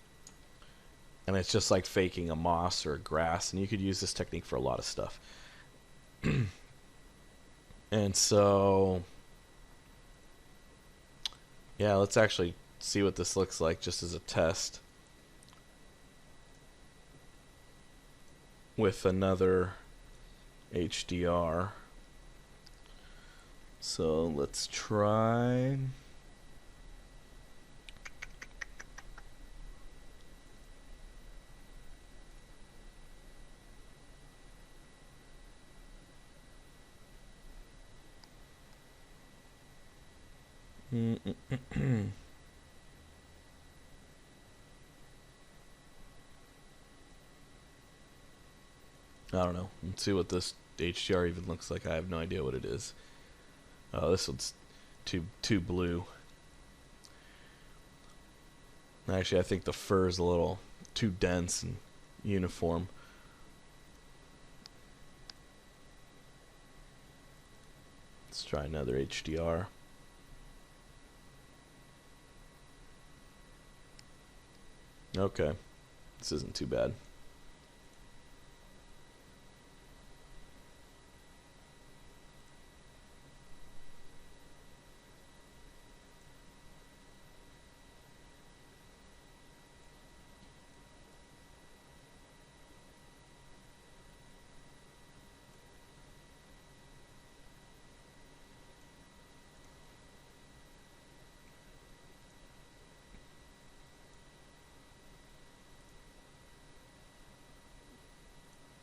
S1: And it's just like faking a moss or a grass, and you could use this technique for a lot of stuff. And so, yeah, let's actually see what this looks like just as a test with another HDR. So let's try. I don't know. Let's see what this HDR even looks like. I have no idea what it is. Oh, this one's too blue. Actually, I think the fur is a little too dense and uniform. Let's try another HDR. Okay, this isn't too bad.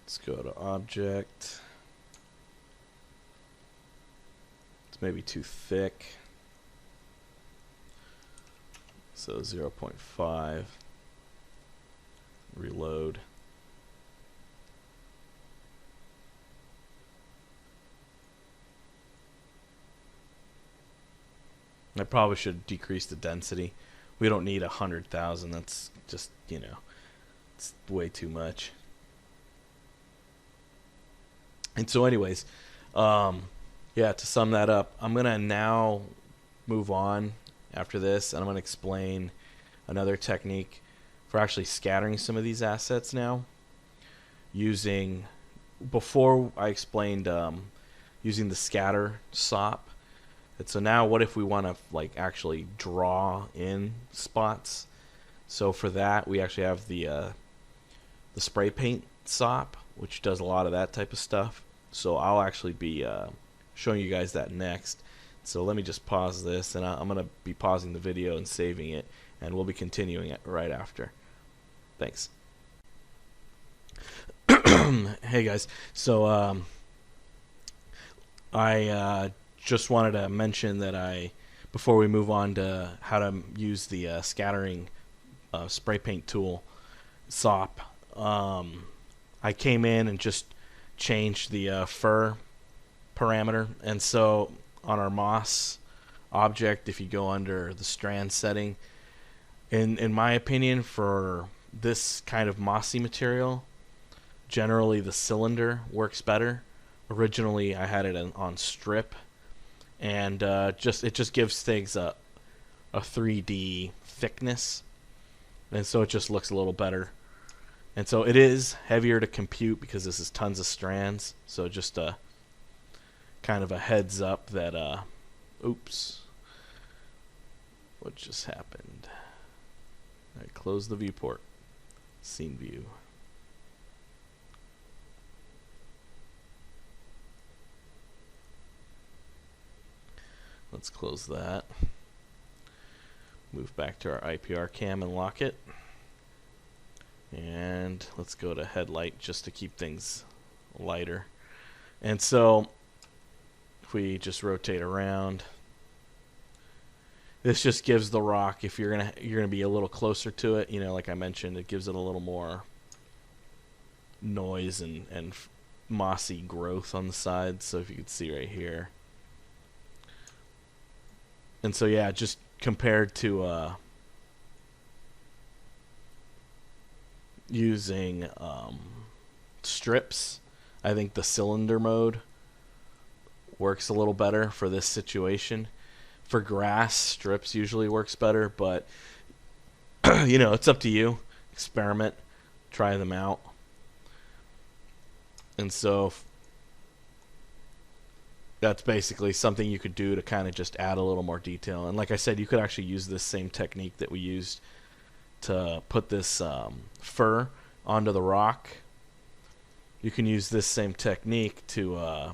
S1: Let's go to object. It's maybe too thick. So 0.5. Reload. I probably should decrease the density. We don't need 100,000. That's just, it's way too much. And so anyways, yeah, to sum that up, I'm going to now move on after this, and I'm going to explain another technique for actually scattering some of these assets now. Before I explained using the scatter SOP. And so now what if we want to like actually draw in spots? So for that, we actually have the spray paint SOP, which does a lot of that type of stuff. So I'll actually be showing you guys that next. So let me just pause this, and I'm going to be pausing the video and saving it, and we'll be continuing it right after. Thanks. Hey guys, so I just wanted to mention that before we move on to how to use the scattering spray paint tool SOP, I came in and just changed the fur parameter. And so on our moss object, if you go under the strand setting, in my opinion, for this kind of mossy material, generally the cylinder works better. Originally I had it on strip, and it just gives things a 3D thickness, and so it just looks a little better. And so it is heavier to compute because this is tons of strands. So just a kind of a heads up that oops, what just happened? I closed the viewport. Scene view. Let's close that. Move back to our IPR cam and lock it. And let's go to headlight just to keep things lighter. And so if we just rotate around, this just gives the rock, if you're gonna be a little closer to it, like I mentioned, it gives it a little more noise and mossy growth on the sides. So if you can see right here. And so yeah, just compared to using strips. I think the cylinder mode works a little better for this situation. For grass, strips usually works better, but you know, it's up to you. Experiment, try them out. And so that's basically something you could do to kind of just add a little more detail. And like I said, you could actually use this same technique that we used to put this fur onto the rock. You can use this same technique to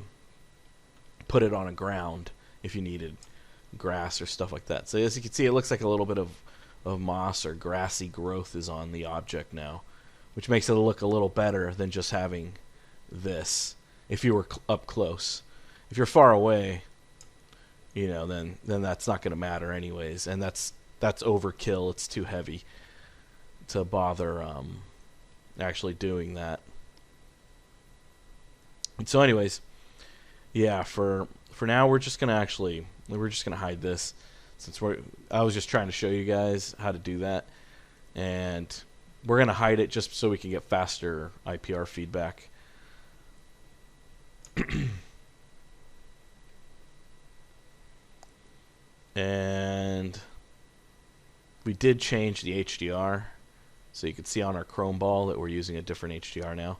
S1: put it on a ground if you needed grass or stuff like that. So as you can see, it looks like a little bit of moss or grassy growth is on the object now, which makes it look a little better than just having this if you were up close. If you're far away, you know, then that's not going to matter anyways, and that's overkill. It's too heavy to bother actually doing that. And so anyways, yeah, for now we're just gonna hide this, since I was just trying to show you guys how to do that, and we're gonna hide it just so we can get faster IPR feedback. And we did change the HDR, so you can see on our Chrome ball that we're using a different HDR now.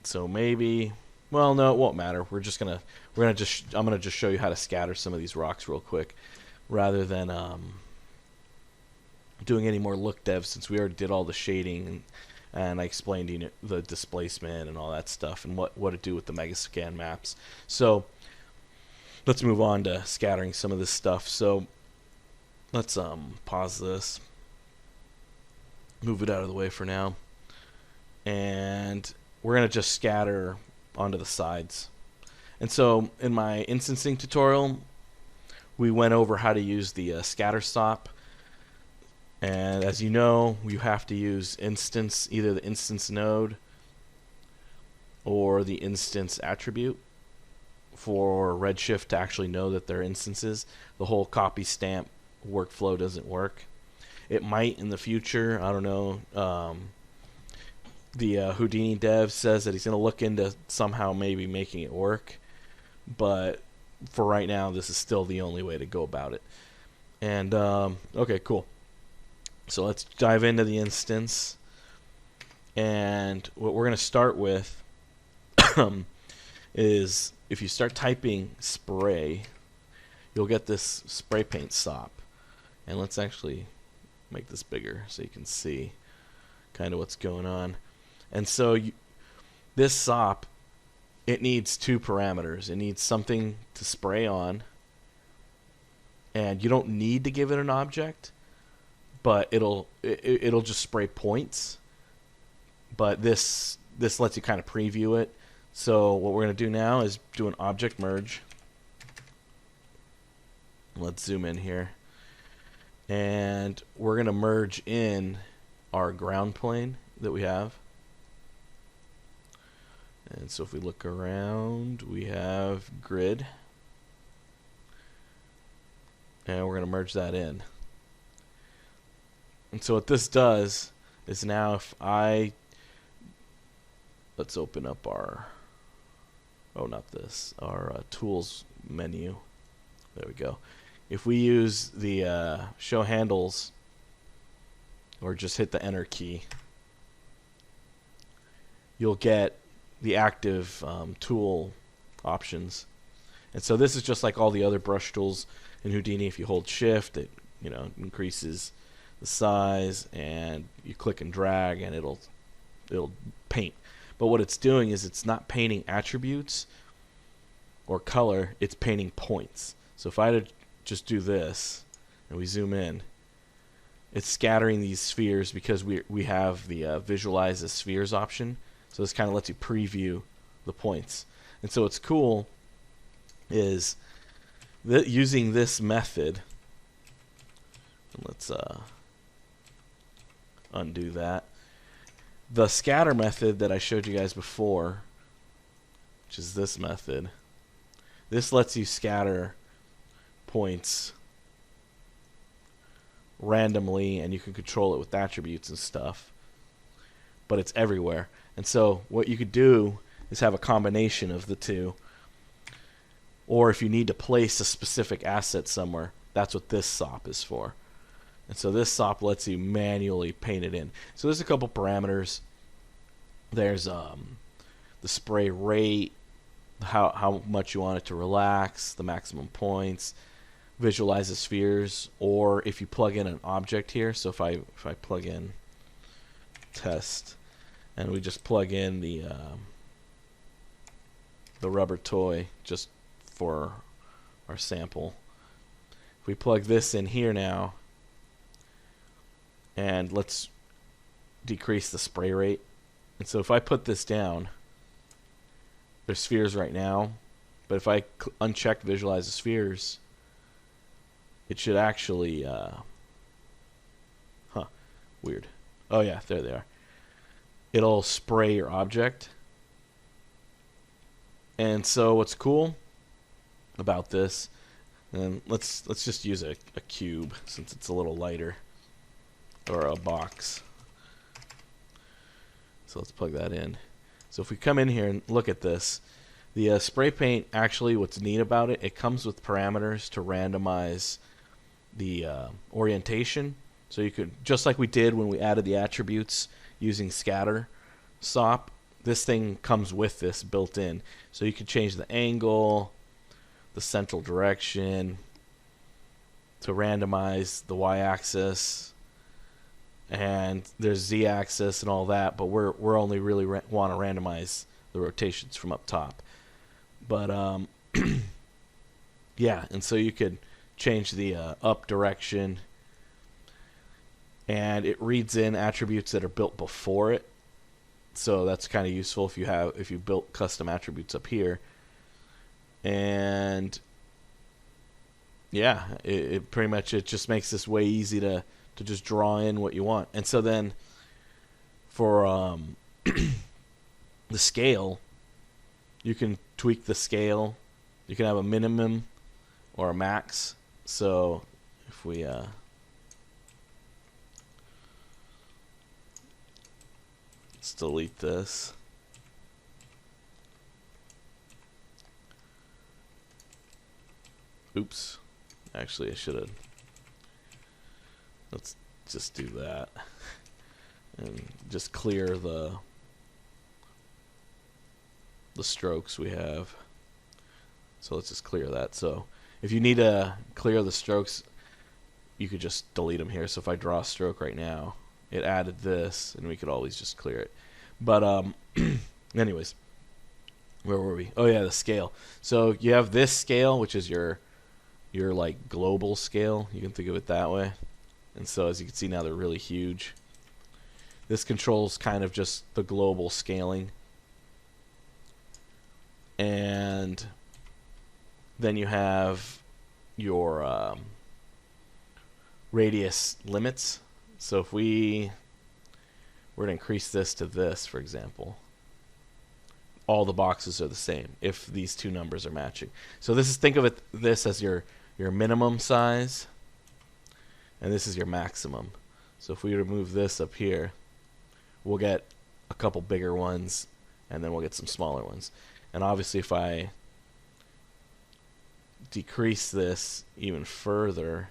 S1: So maybe, well, no, it won't matter. I'm gonna just show you how to scatter some of these rocks real quick, rather than doing any more look dev, since we already did all the shading and I explained, you know, the displacement and all that stuff and what to do with the Megascan maps. So let's move on to scattering some of this stuff. So let's pause this, move it out of the way for now, and we're going to just scatter onto the sides. And so in my instancing tutorial, we went over how to use the scatter stop. And as you know, you have to use either the instance node or the instance attribute for Redshift to actually know that they're instances. The whole copy stamp workflow doesn't work. It might in the future, I don't know. The Houdini dev says that he's going to look into somehow maybe making it work, but for right now, this is still the only way to go about it. And okay, cool. So let's dive into the instance, and what we're going to start with is, if you start typing spray, you'll get this spray paint stop. And let's actually make this bigger so you can see kind of what's going on. And so this SOP, it needs two parameters. It needs something to spray on, and you don't need to give it an object, but it'll just spray points. But this lets you kind of preview it. So what we're going to do now is do an object merge. Let's zoom in here, and we're going to merge in our ground plane that we have. And so if we look around, we have grid, and we're going to merge that in. And so what this does is, now if let's open up our, our tools menu. There we go. If we use the show handles, or just hit the enter key, you'll get the active tool options. And so this is just like all the other brush tools in Houdini. If you hold shift, it increases the size, and you click and drag and it'll paint. But what it's doing is, it's not painting attributes or color, it's painting points. So if I just do this and we zoom in, it's scattering these spheres because we have the visualize as spheres option. So this kind of lets you preview the points. And so what's cool is that using this method, let's undo that. The scatter method that I showed you guys before, which is this method, this lets you scatter points randomly, and you can control it with attributes and stuff, but it's everywhere. And so what you could do is have a combination of the two, or if you need to place a specific asset somewhere, that's what this SOP is for. And so this SOP lets you manually paint it in. So there's a couple parameters. There's the spray rate, how much you want it to relax, the maximum points, visualize the spheres, or if you plug in an object here. So if I plug in test, and we just plug in the rubber toy just for our sample. If we plug this in here now, and let's decrease the spray rate. And so if I put this down, there's spheres right now, but if I uncheck visualize the spheres, it should actually weird. Oh yeah, there they are. It'll spray your object. And so what's cool about this, and let's just use a cube since it's a little lighter, or a box. So let's plug that in. So if we come in here and look at this, the spray paint, actually what's neat about it, it comes with parameters to randomize the orientation. So you could, just like we did when we added the attributes using scatter SOP, this thing comes with this built in. So you can change the angle, the central direction, to randomize the y-axis, and there's z-axis and all that, but we're only really want to randomize the rotations from up top. But yeah, and so you could change the up direction, and it reads in attributes that are built before it. So that's kind of useful if you built custom attributes up here. And yeah, it pretty much, it just makes this way easy to just draw in what you want. And so then for the scale, you can tweak the scale. You can have a minimum or a max. So if we let's delete this. Oops. Actually, I should have. Let's just do that. And just clear the strokes we have. So let's just clear that. So if you need to clear the strokes, you could just delete them here. So if I draw a stroke right now, it added this, and we could always just clear it. But anyways, where were we? Oh yeah, the scale. So you have this scale, which is your like global scale. You can think of it that way. And so as you can see now, they're really huge. This controls kind of just the global scaling. And then you have your radius limits. So if we were to increase this to this, for example, all the boxes are the same if these two numbers are matching. So this is, think of it, this as your minimum size, and this is your maximum. So if we remove this up here, we'll get a couple bigger ones, and then we'll get some smaller ones. And obviously if I decrease this even further,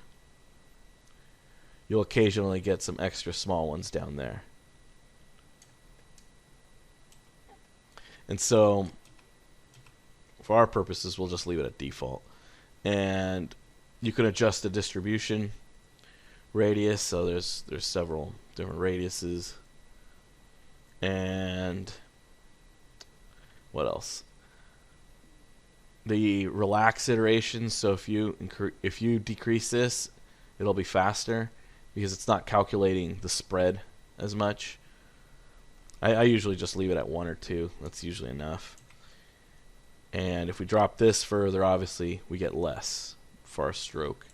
S1: you'll occasionally get some extra small ones down there. And so for our purposes, we'll just leave it at default. And you can adjust the distribution radius. So there's several different radiuses. And what else? The relax iterations. So if you decrease this, it'll be faster because it's not calculating the spread as much. I usually just leave it at 1 or 2. That's usually enough. And if we drop this further, obviously we get less for our stroke.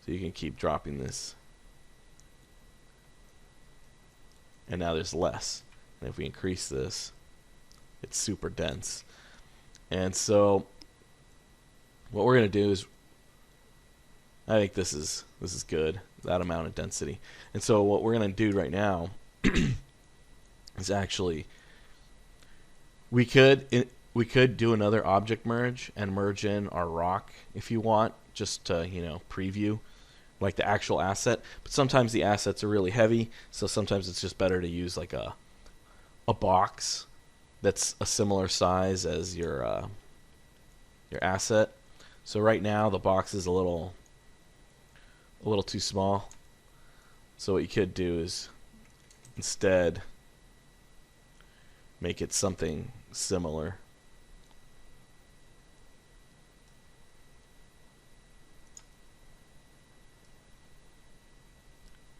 S1: So you can keep dropping this. And now there's less. And if we increase this, it's super dense. And so what we're going to do is, I think this is good. that amount of density. And so what we're going to do right now is actually we could do another object merge and merge in our rock if you want, just to, you know, preview like the actual asset. But sometimes the assets are really heavy, so sometimes it's just better to use like a box that's a similar size as your asset. So right now the box is a little too small. So what you could do is instead make it something similar.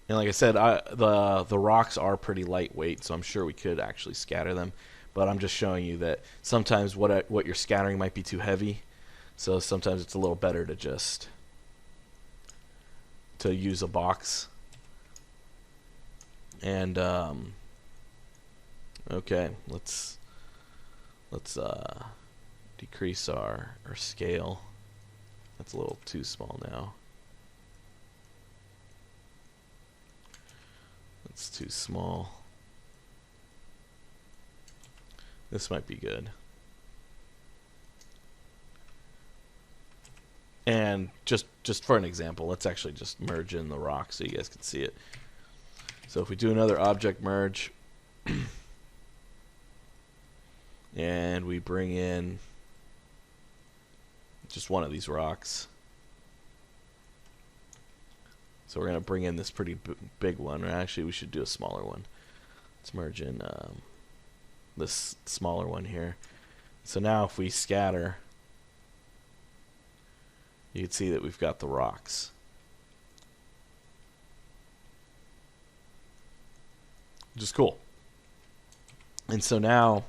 S1: And like I said, the rocks are pretty lightweight, so I'm sure we could actually scatter them. But I'm just showing you that sometimes what you're scattering might be too heavy, so sometimes it's a little better to just use a box. And okay, let's decrease our scale. That's a little too small now. That's too small. This might be good. And just for an example, let's actually just merge in the rock so you guys can see it. So if we do another object merge and we bring in just one of these rocks. So we're going to bring in this pretty big one. Or actually, we should do a smaller one. Let's merge in this smaller one here. So now if we scatter, you can see that we've got the rocks. Which is cool. And so now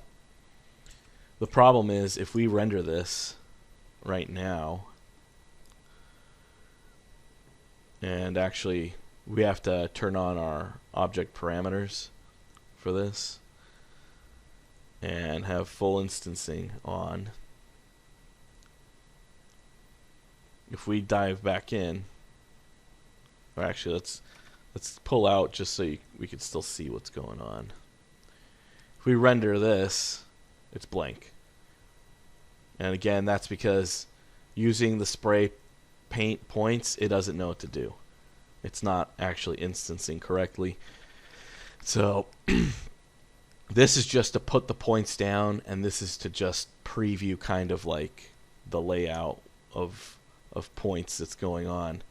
S1: the problem is if we render this right now, and actually we have to turn on our object parameters for this and have full instancing on. If we dive back in, or actually let's pull out just so we can still see what's going on. If we render this, it's blank. And again, that's because using the spray paint points, it doesn't know what to do. It's not actually instancing correctly. So this is just to put the points down, and this is to just preview kind of like the layout of points that's going on.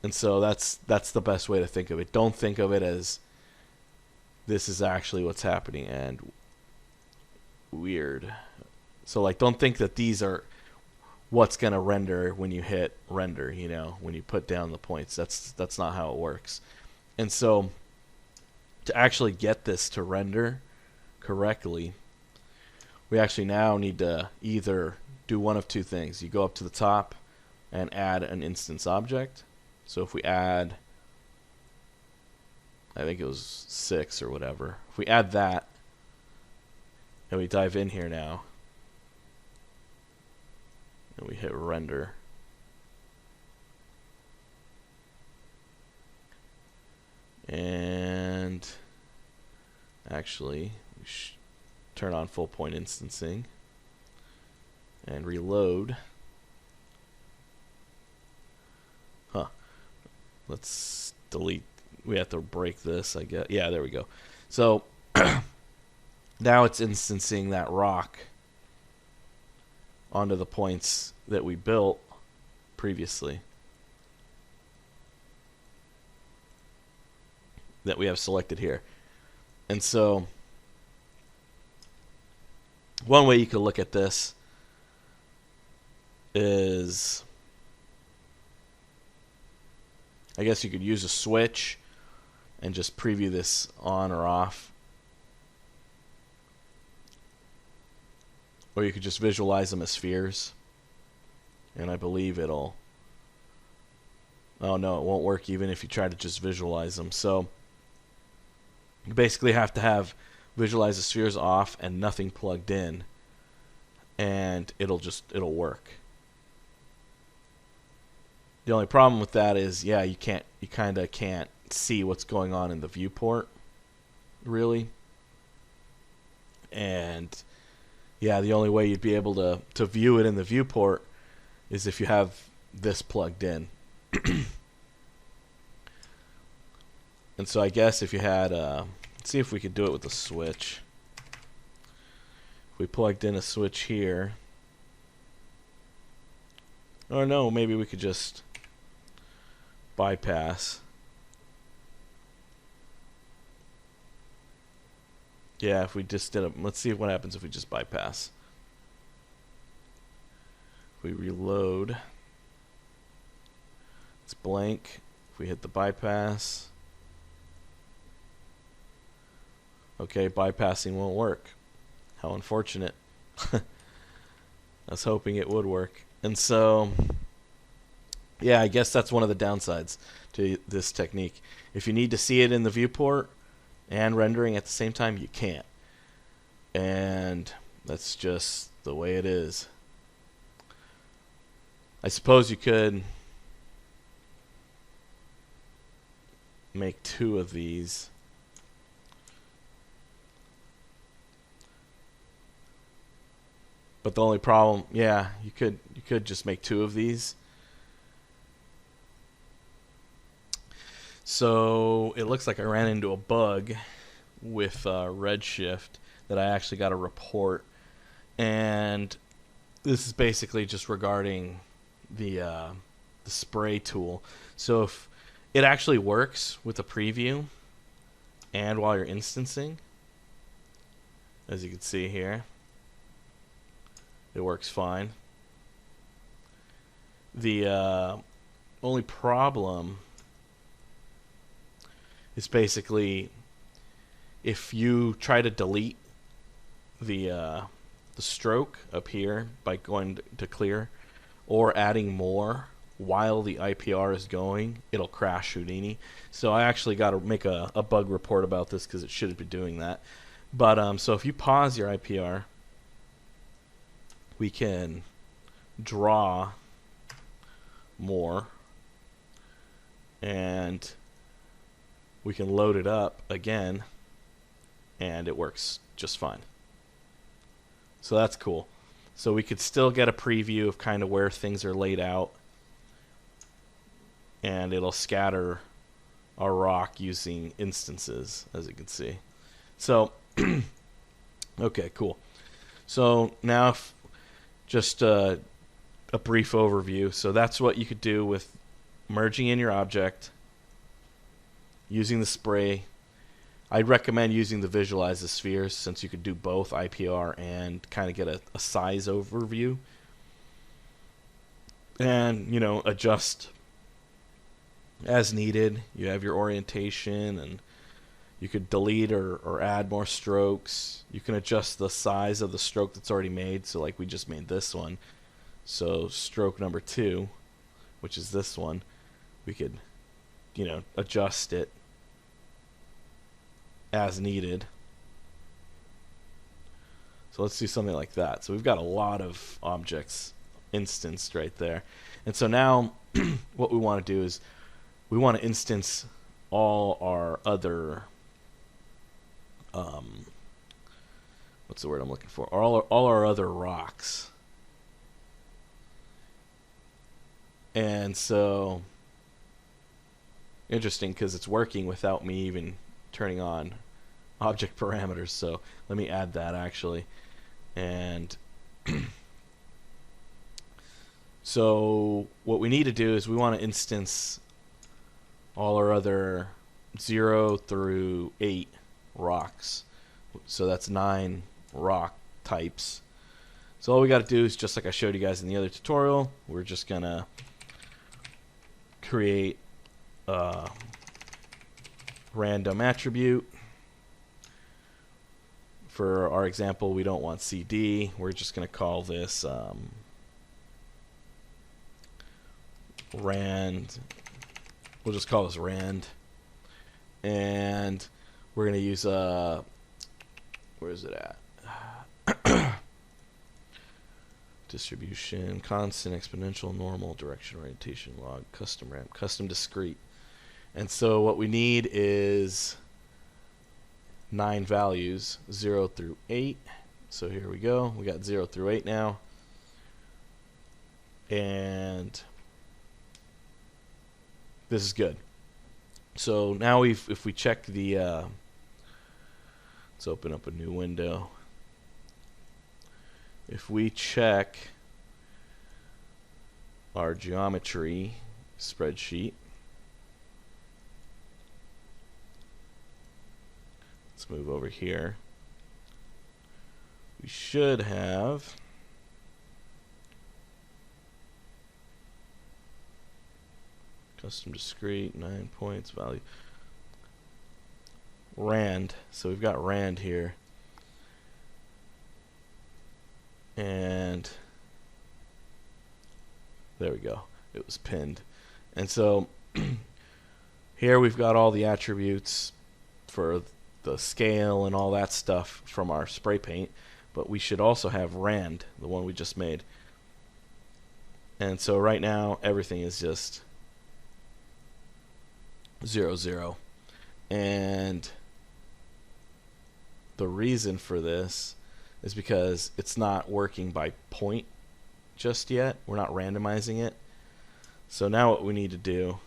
S1: And so that's the best way to think of it. Don't think of it as this is actually what's happening and weird. So like don't think that these are what's going to render when you hit render, you know, when you put down the points. That's not how it works. And so to actually get this to render correctly, we actually now need to either do one of two things. You go up to the top and add an instance object. So if we add, I think it was 6 or whatever. If we add that and we dive in here now and we hit render, and actually we turn on full point instancing and reload. Let's delete. We have to break this, I guess. Yeah, there we go. So now it's instancing that rock onto the points that we built previously, that we have selected here. And so one way you could look at this is, I guess you could use a switch and just preview this on or off. Or you could just visualize them as spheres. And I believe it'll... Oh no, it won't work even if you try to just visualize them. So you basically have to have visualize the spheres off and nothing plugged in, and it'll work. The only problem with that is, yeah, you you kind of can't see what's going on in the viewport, really. And yeah, the only way you'd be able to view it in the viewport is if you have this plugged in. And so I guess if you had, let's see if we could do it with a switch. If we plugged in a switch here, or no, maybe we could just bypass. Yeah, if we just did a, let's see what happens if we just bypass. If we reload, it's blank. If we hit the bypass, okay, bypassing won't work. How unfortunate. I was hoping it would work. And so, yeah, I guess that's one of the downsides to this technique. If you need to see it in the viewport and rendering at the same time, you can't. And that's just the way it is. I suppose you could make 2 of these. But the only problem, yeah, you could just make 2 of these. So it looks like I ran into a bug with Redshift that I actually got a report, and this is basically just regarding the spray tool. So if it actually works with a preview and while you're instancing, as you can see here, it works fine. The only problem is basically if you try to delete the stroke up here by going to clear or adding more while the IPR is going, it'll crash Houdini. So I actually got to make a bug report about this because it shouldn't be doing that. But so if you pause your IPR, we can draw more and we can load it up again and it works just fine. So that's cool. So we could still get a preview of kind of where things are laid out, and it'll scatter our rock using instances, as you can see. So okay, cool. So now just a brief overview. So that's what you could do with merging in your object, using the spray. I'd recommend using the visualize the spheres since you could do both IPR and kind of get a size overview. And, you know, adjust as needed. You have your orientation, and you could delete or add more strokes. You can adjust the size of the stroke that's already made. So like we just made this one. So stroke number 2, which is this one, we could, you know, adjust it as needed. So let's do something like that. So we've got a lot of objects instanced right there. And so now what we want to do is we want to instance all our other what's the word I'm looking for? All our other rocks. And so interesting because it's working without me even turning on object parameters. So let me add that actually. And so what we need to do is we want to instance all our other 0 through 8 rocks. So that's 9 rock types. So all we got to do is, just like I showed you guys in the other tutorial, we're just gonna create a random attribute. For our example, we don't want CD. We're just going to call this rand. We'll just call this rand. And we're going to use a, where is it at? Distribution, constant, exponential, normal, direction, orientation, log, custom ramp, custom discrete. And so what we need is 9 values, 0 through 8. So here we go. We got 0 through 8 now. And this is good. So now if we check the let's open up a new window. If we check our geometry spreadsheet, let's move over here. We should have custom discrete, 9 points, value. Rand. So we've got Rand here. And there we go. It was pinned. And so here we've got all the attributes for the scale and all that stuff from our spray paint. But we should also have Rand, the one we just made. And so right now everything is just 0, 0. And the reason for this is because it's not working by point just yet. We're not randomizing it. So now what we need to do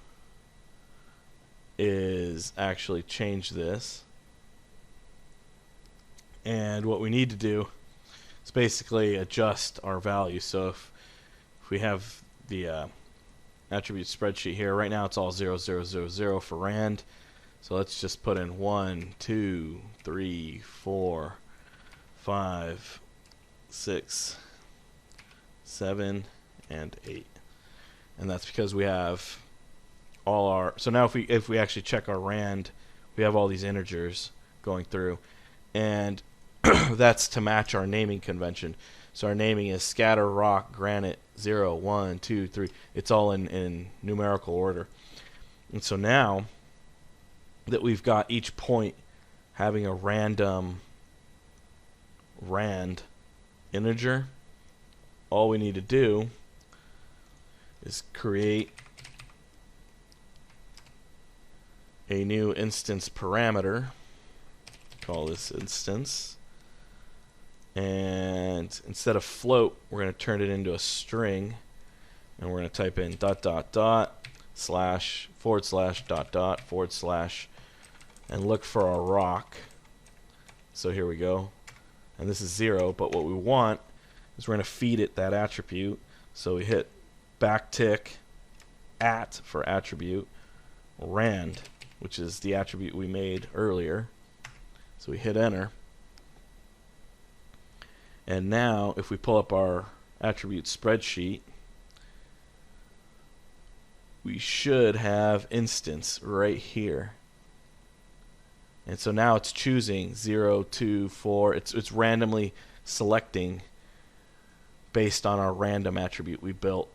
S1: is actually change this. And what we need to do is basically adjust our value. So if we have the attribute spreadsheet here, right now it's all 0, 0, 0, 0 for Rand. So let's just put in 1, 2, 3, 4, 5, 6, 7, and 8. And that's because we have all our, so now if we actually check our Rand, we have all these integers going through, and that's to match our naming convention. So our naming is scatter, rock, granite, 0, 1, 2, 3. It's all in numerical order. And so now that we've got each point having a random Rand integer, all we need to do is create a new instance parameter. Call this instance. And instead of float, we're going to turn it into a string. And we're going to type in dot dot dot slash forward slash dot dot forward slash and look for our rock. So here we go. And this is 0, but what we want is we're going to feed it that attribute. So we hit backtick at for attribute Rand, which is the attribute we made earlier. So we hit enter. And now if we pull up our attribute spreadsheet, we should have instance right here. And so now it's choosing 0, 2, 4. It's randomly selecting based on our random attribute we built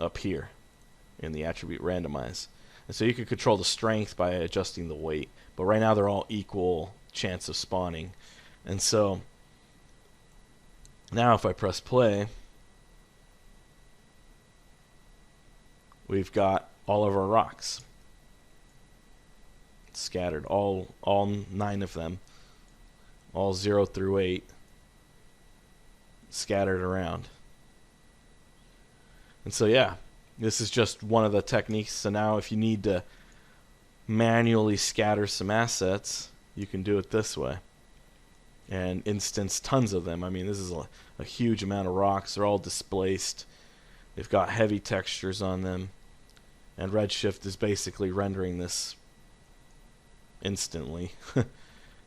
S1: up here in the attribute randomize. And so you can control the strength by adjusting the weight. But right now they're all equal chance of spawning. And so now if I press play, we've got all of our rocks scattered, all 9 of them, all 0 through 8 scattered around. And so yeah, this is just one of the techniques. So now if you need to manually scatter some assets, you can do it this way and instance tons of them. I mean, this is a huge amount of rocks. They're all displaced. They've got heavy textures on them, and Redshift is basically rendering this instantly.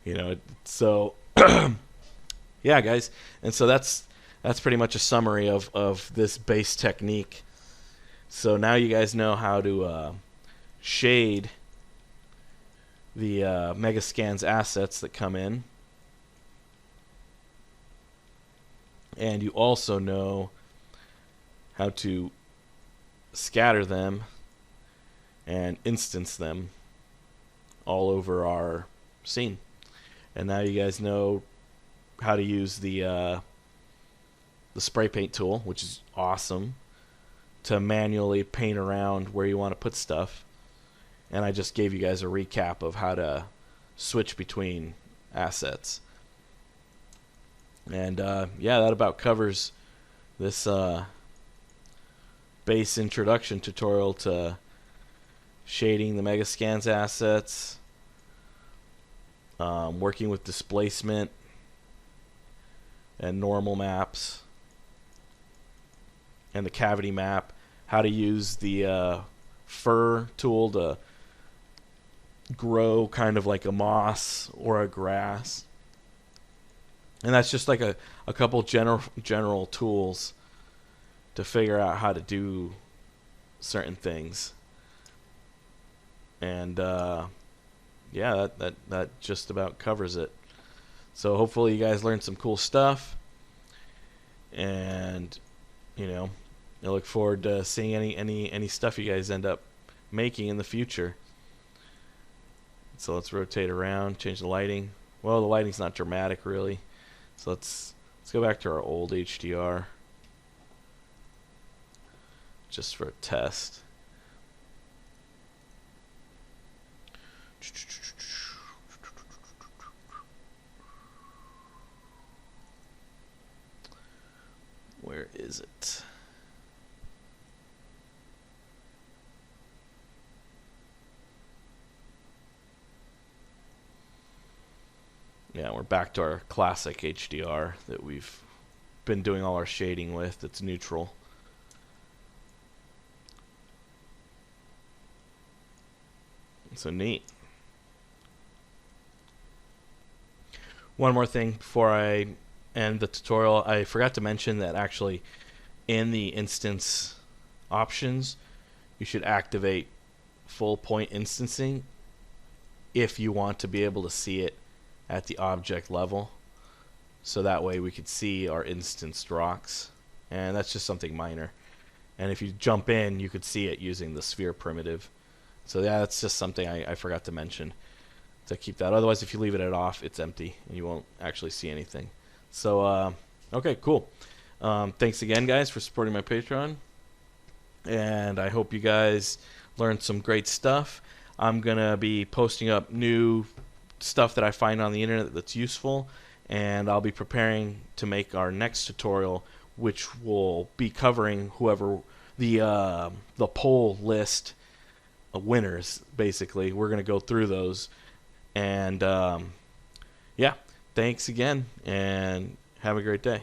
S1: You know, so yeah, guys. And so that's pretty much a summary of this base technique. So now you guys know how to shade the Megascan's assets that come in, and you also know how to scatter them and instance them all over our scene. And now you guys know how to use the spray paint tool, which is awesome, to manually paint around where you want to put stuff. and I just gave you guys a recap of how to switch between assets. And yeah, that about covers this base introduction tutorial to shading the Megascans assets, working with displacement and normal maps, and the cavity map, how to use the fur tool to grow kind of like a moss or a grass. And that's just like a couple general tools to figure out how to do certain things. And yeah, that just about covers it. So hopefully you guys learned some cool stuff, and you know, I look forward to seeing any stuff you guys end up making in the future. So let's rotate around, change the lighting. Well, the lighting's not dramatic really. So let's go back to our old HDR just for a test. Where is it? Yeah, we're back to our classic HDR that we've been doing all our shading with. It's neutral. So neat. One more thing before I end the tutorial. I forgot to mention that actually in the instance options, you should activate full point instancing if you want to be able to see it at the object level. So that way we could see our instanced rocks. And that's just something minor. And if you jump in, you could see it using the sphere primitive. So yeah, that's just something I forgot to mention, to keep that. Otherwise, if you leave it off, it's empty and you won't actually see anything. So okay, cool. Thanks again, guys, for supporting my Patreon, and I hope you guys learned some great stuff. I'm gonna be posting up new stuff that I find on the internet that's useful, and I'll be preparing to make our next tutorial, which will be covering whoever the poll list winners. Basically, we're gonna go through those, and yeah, thanks again, and have a great day.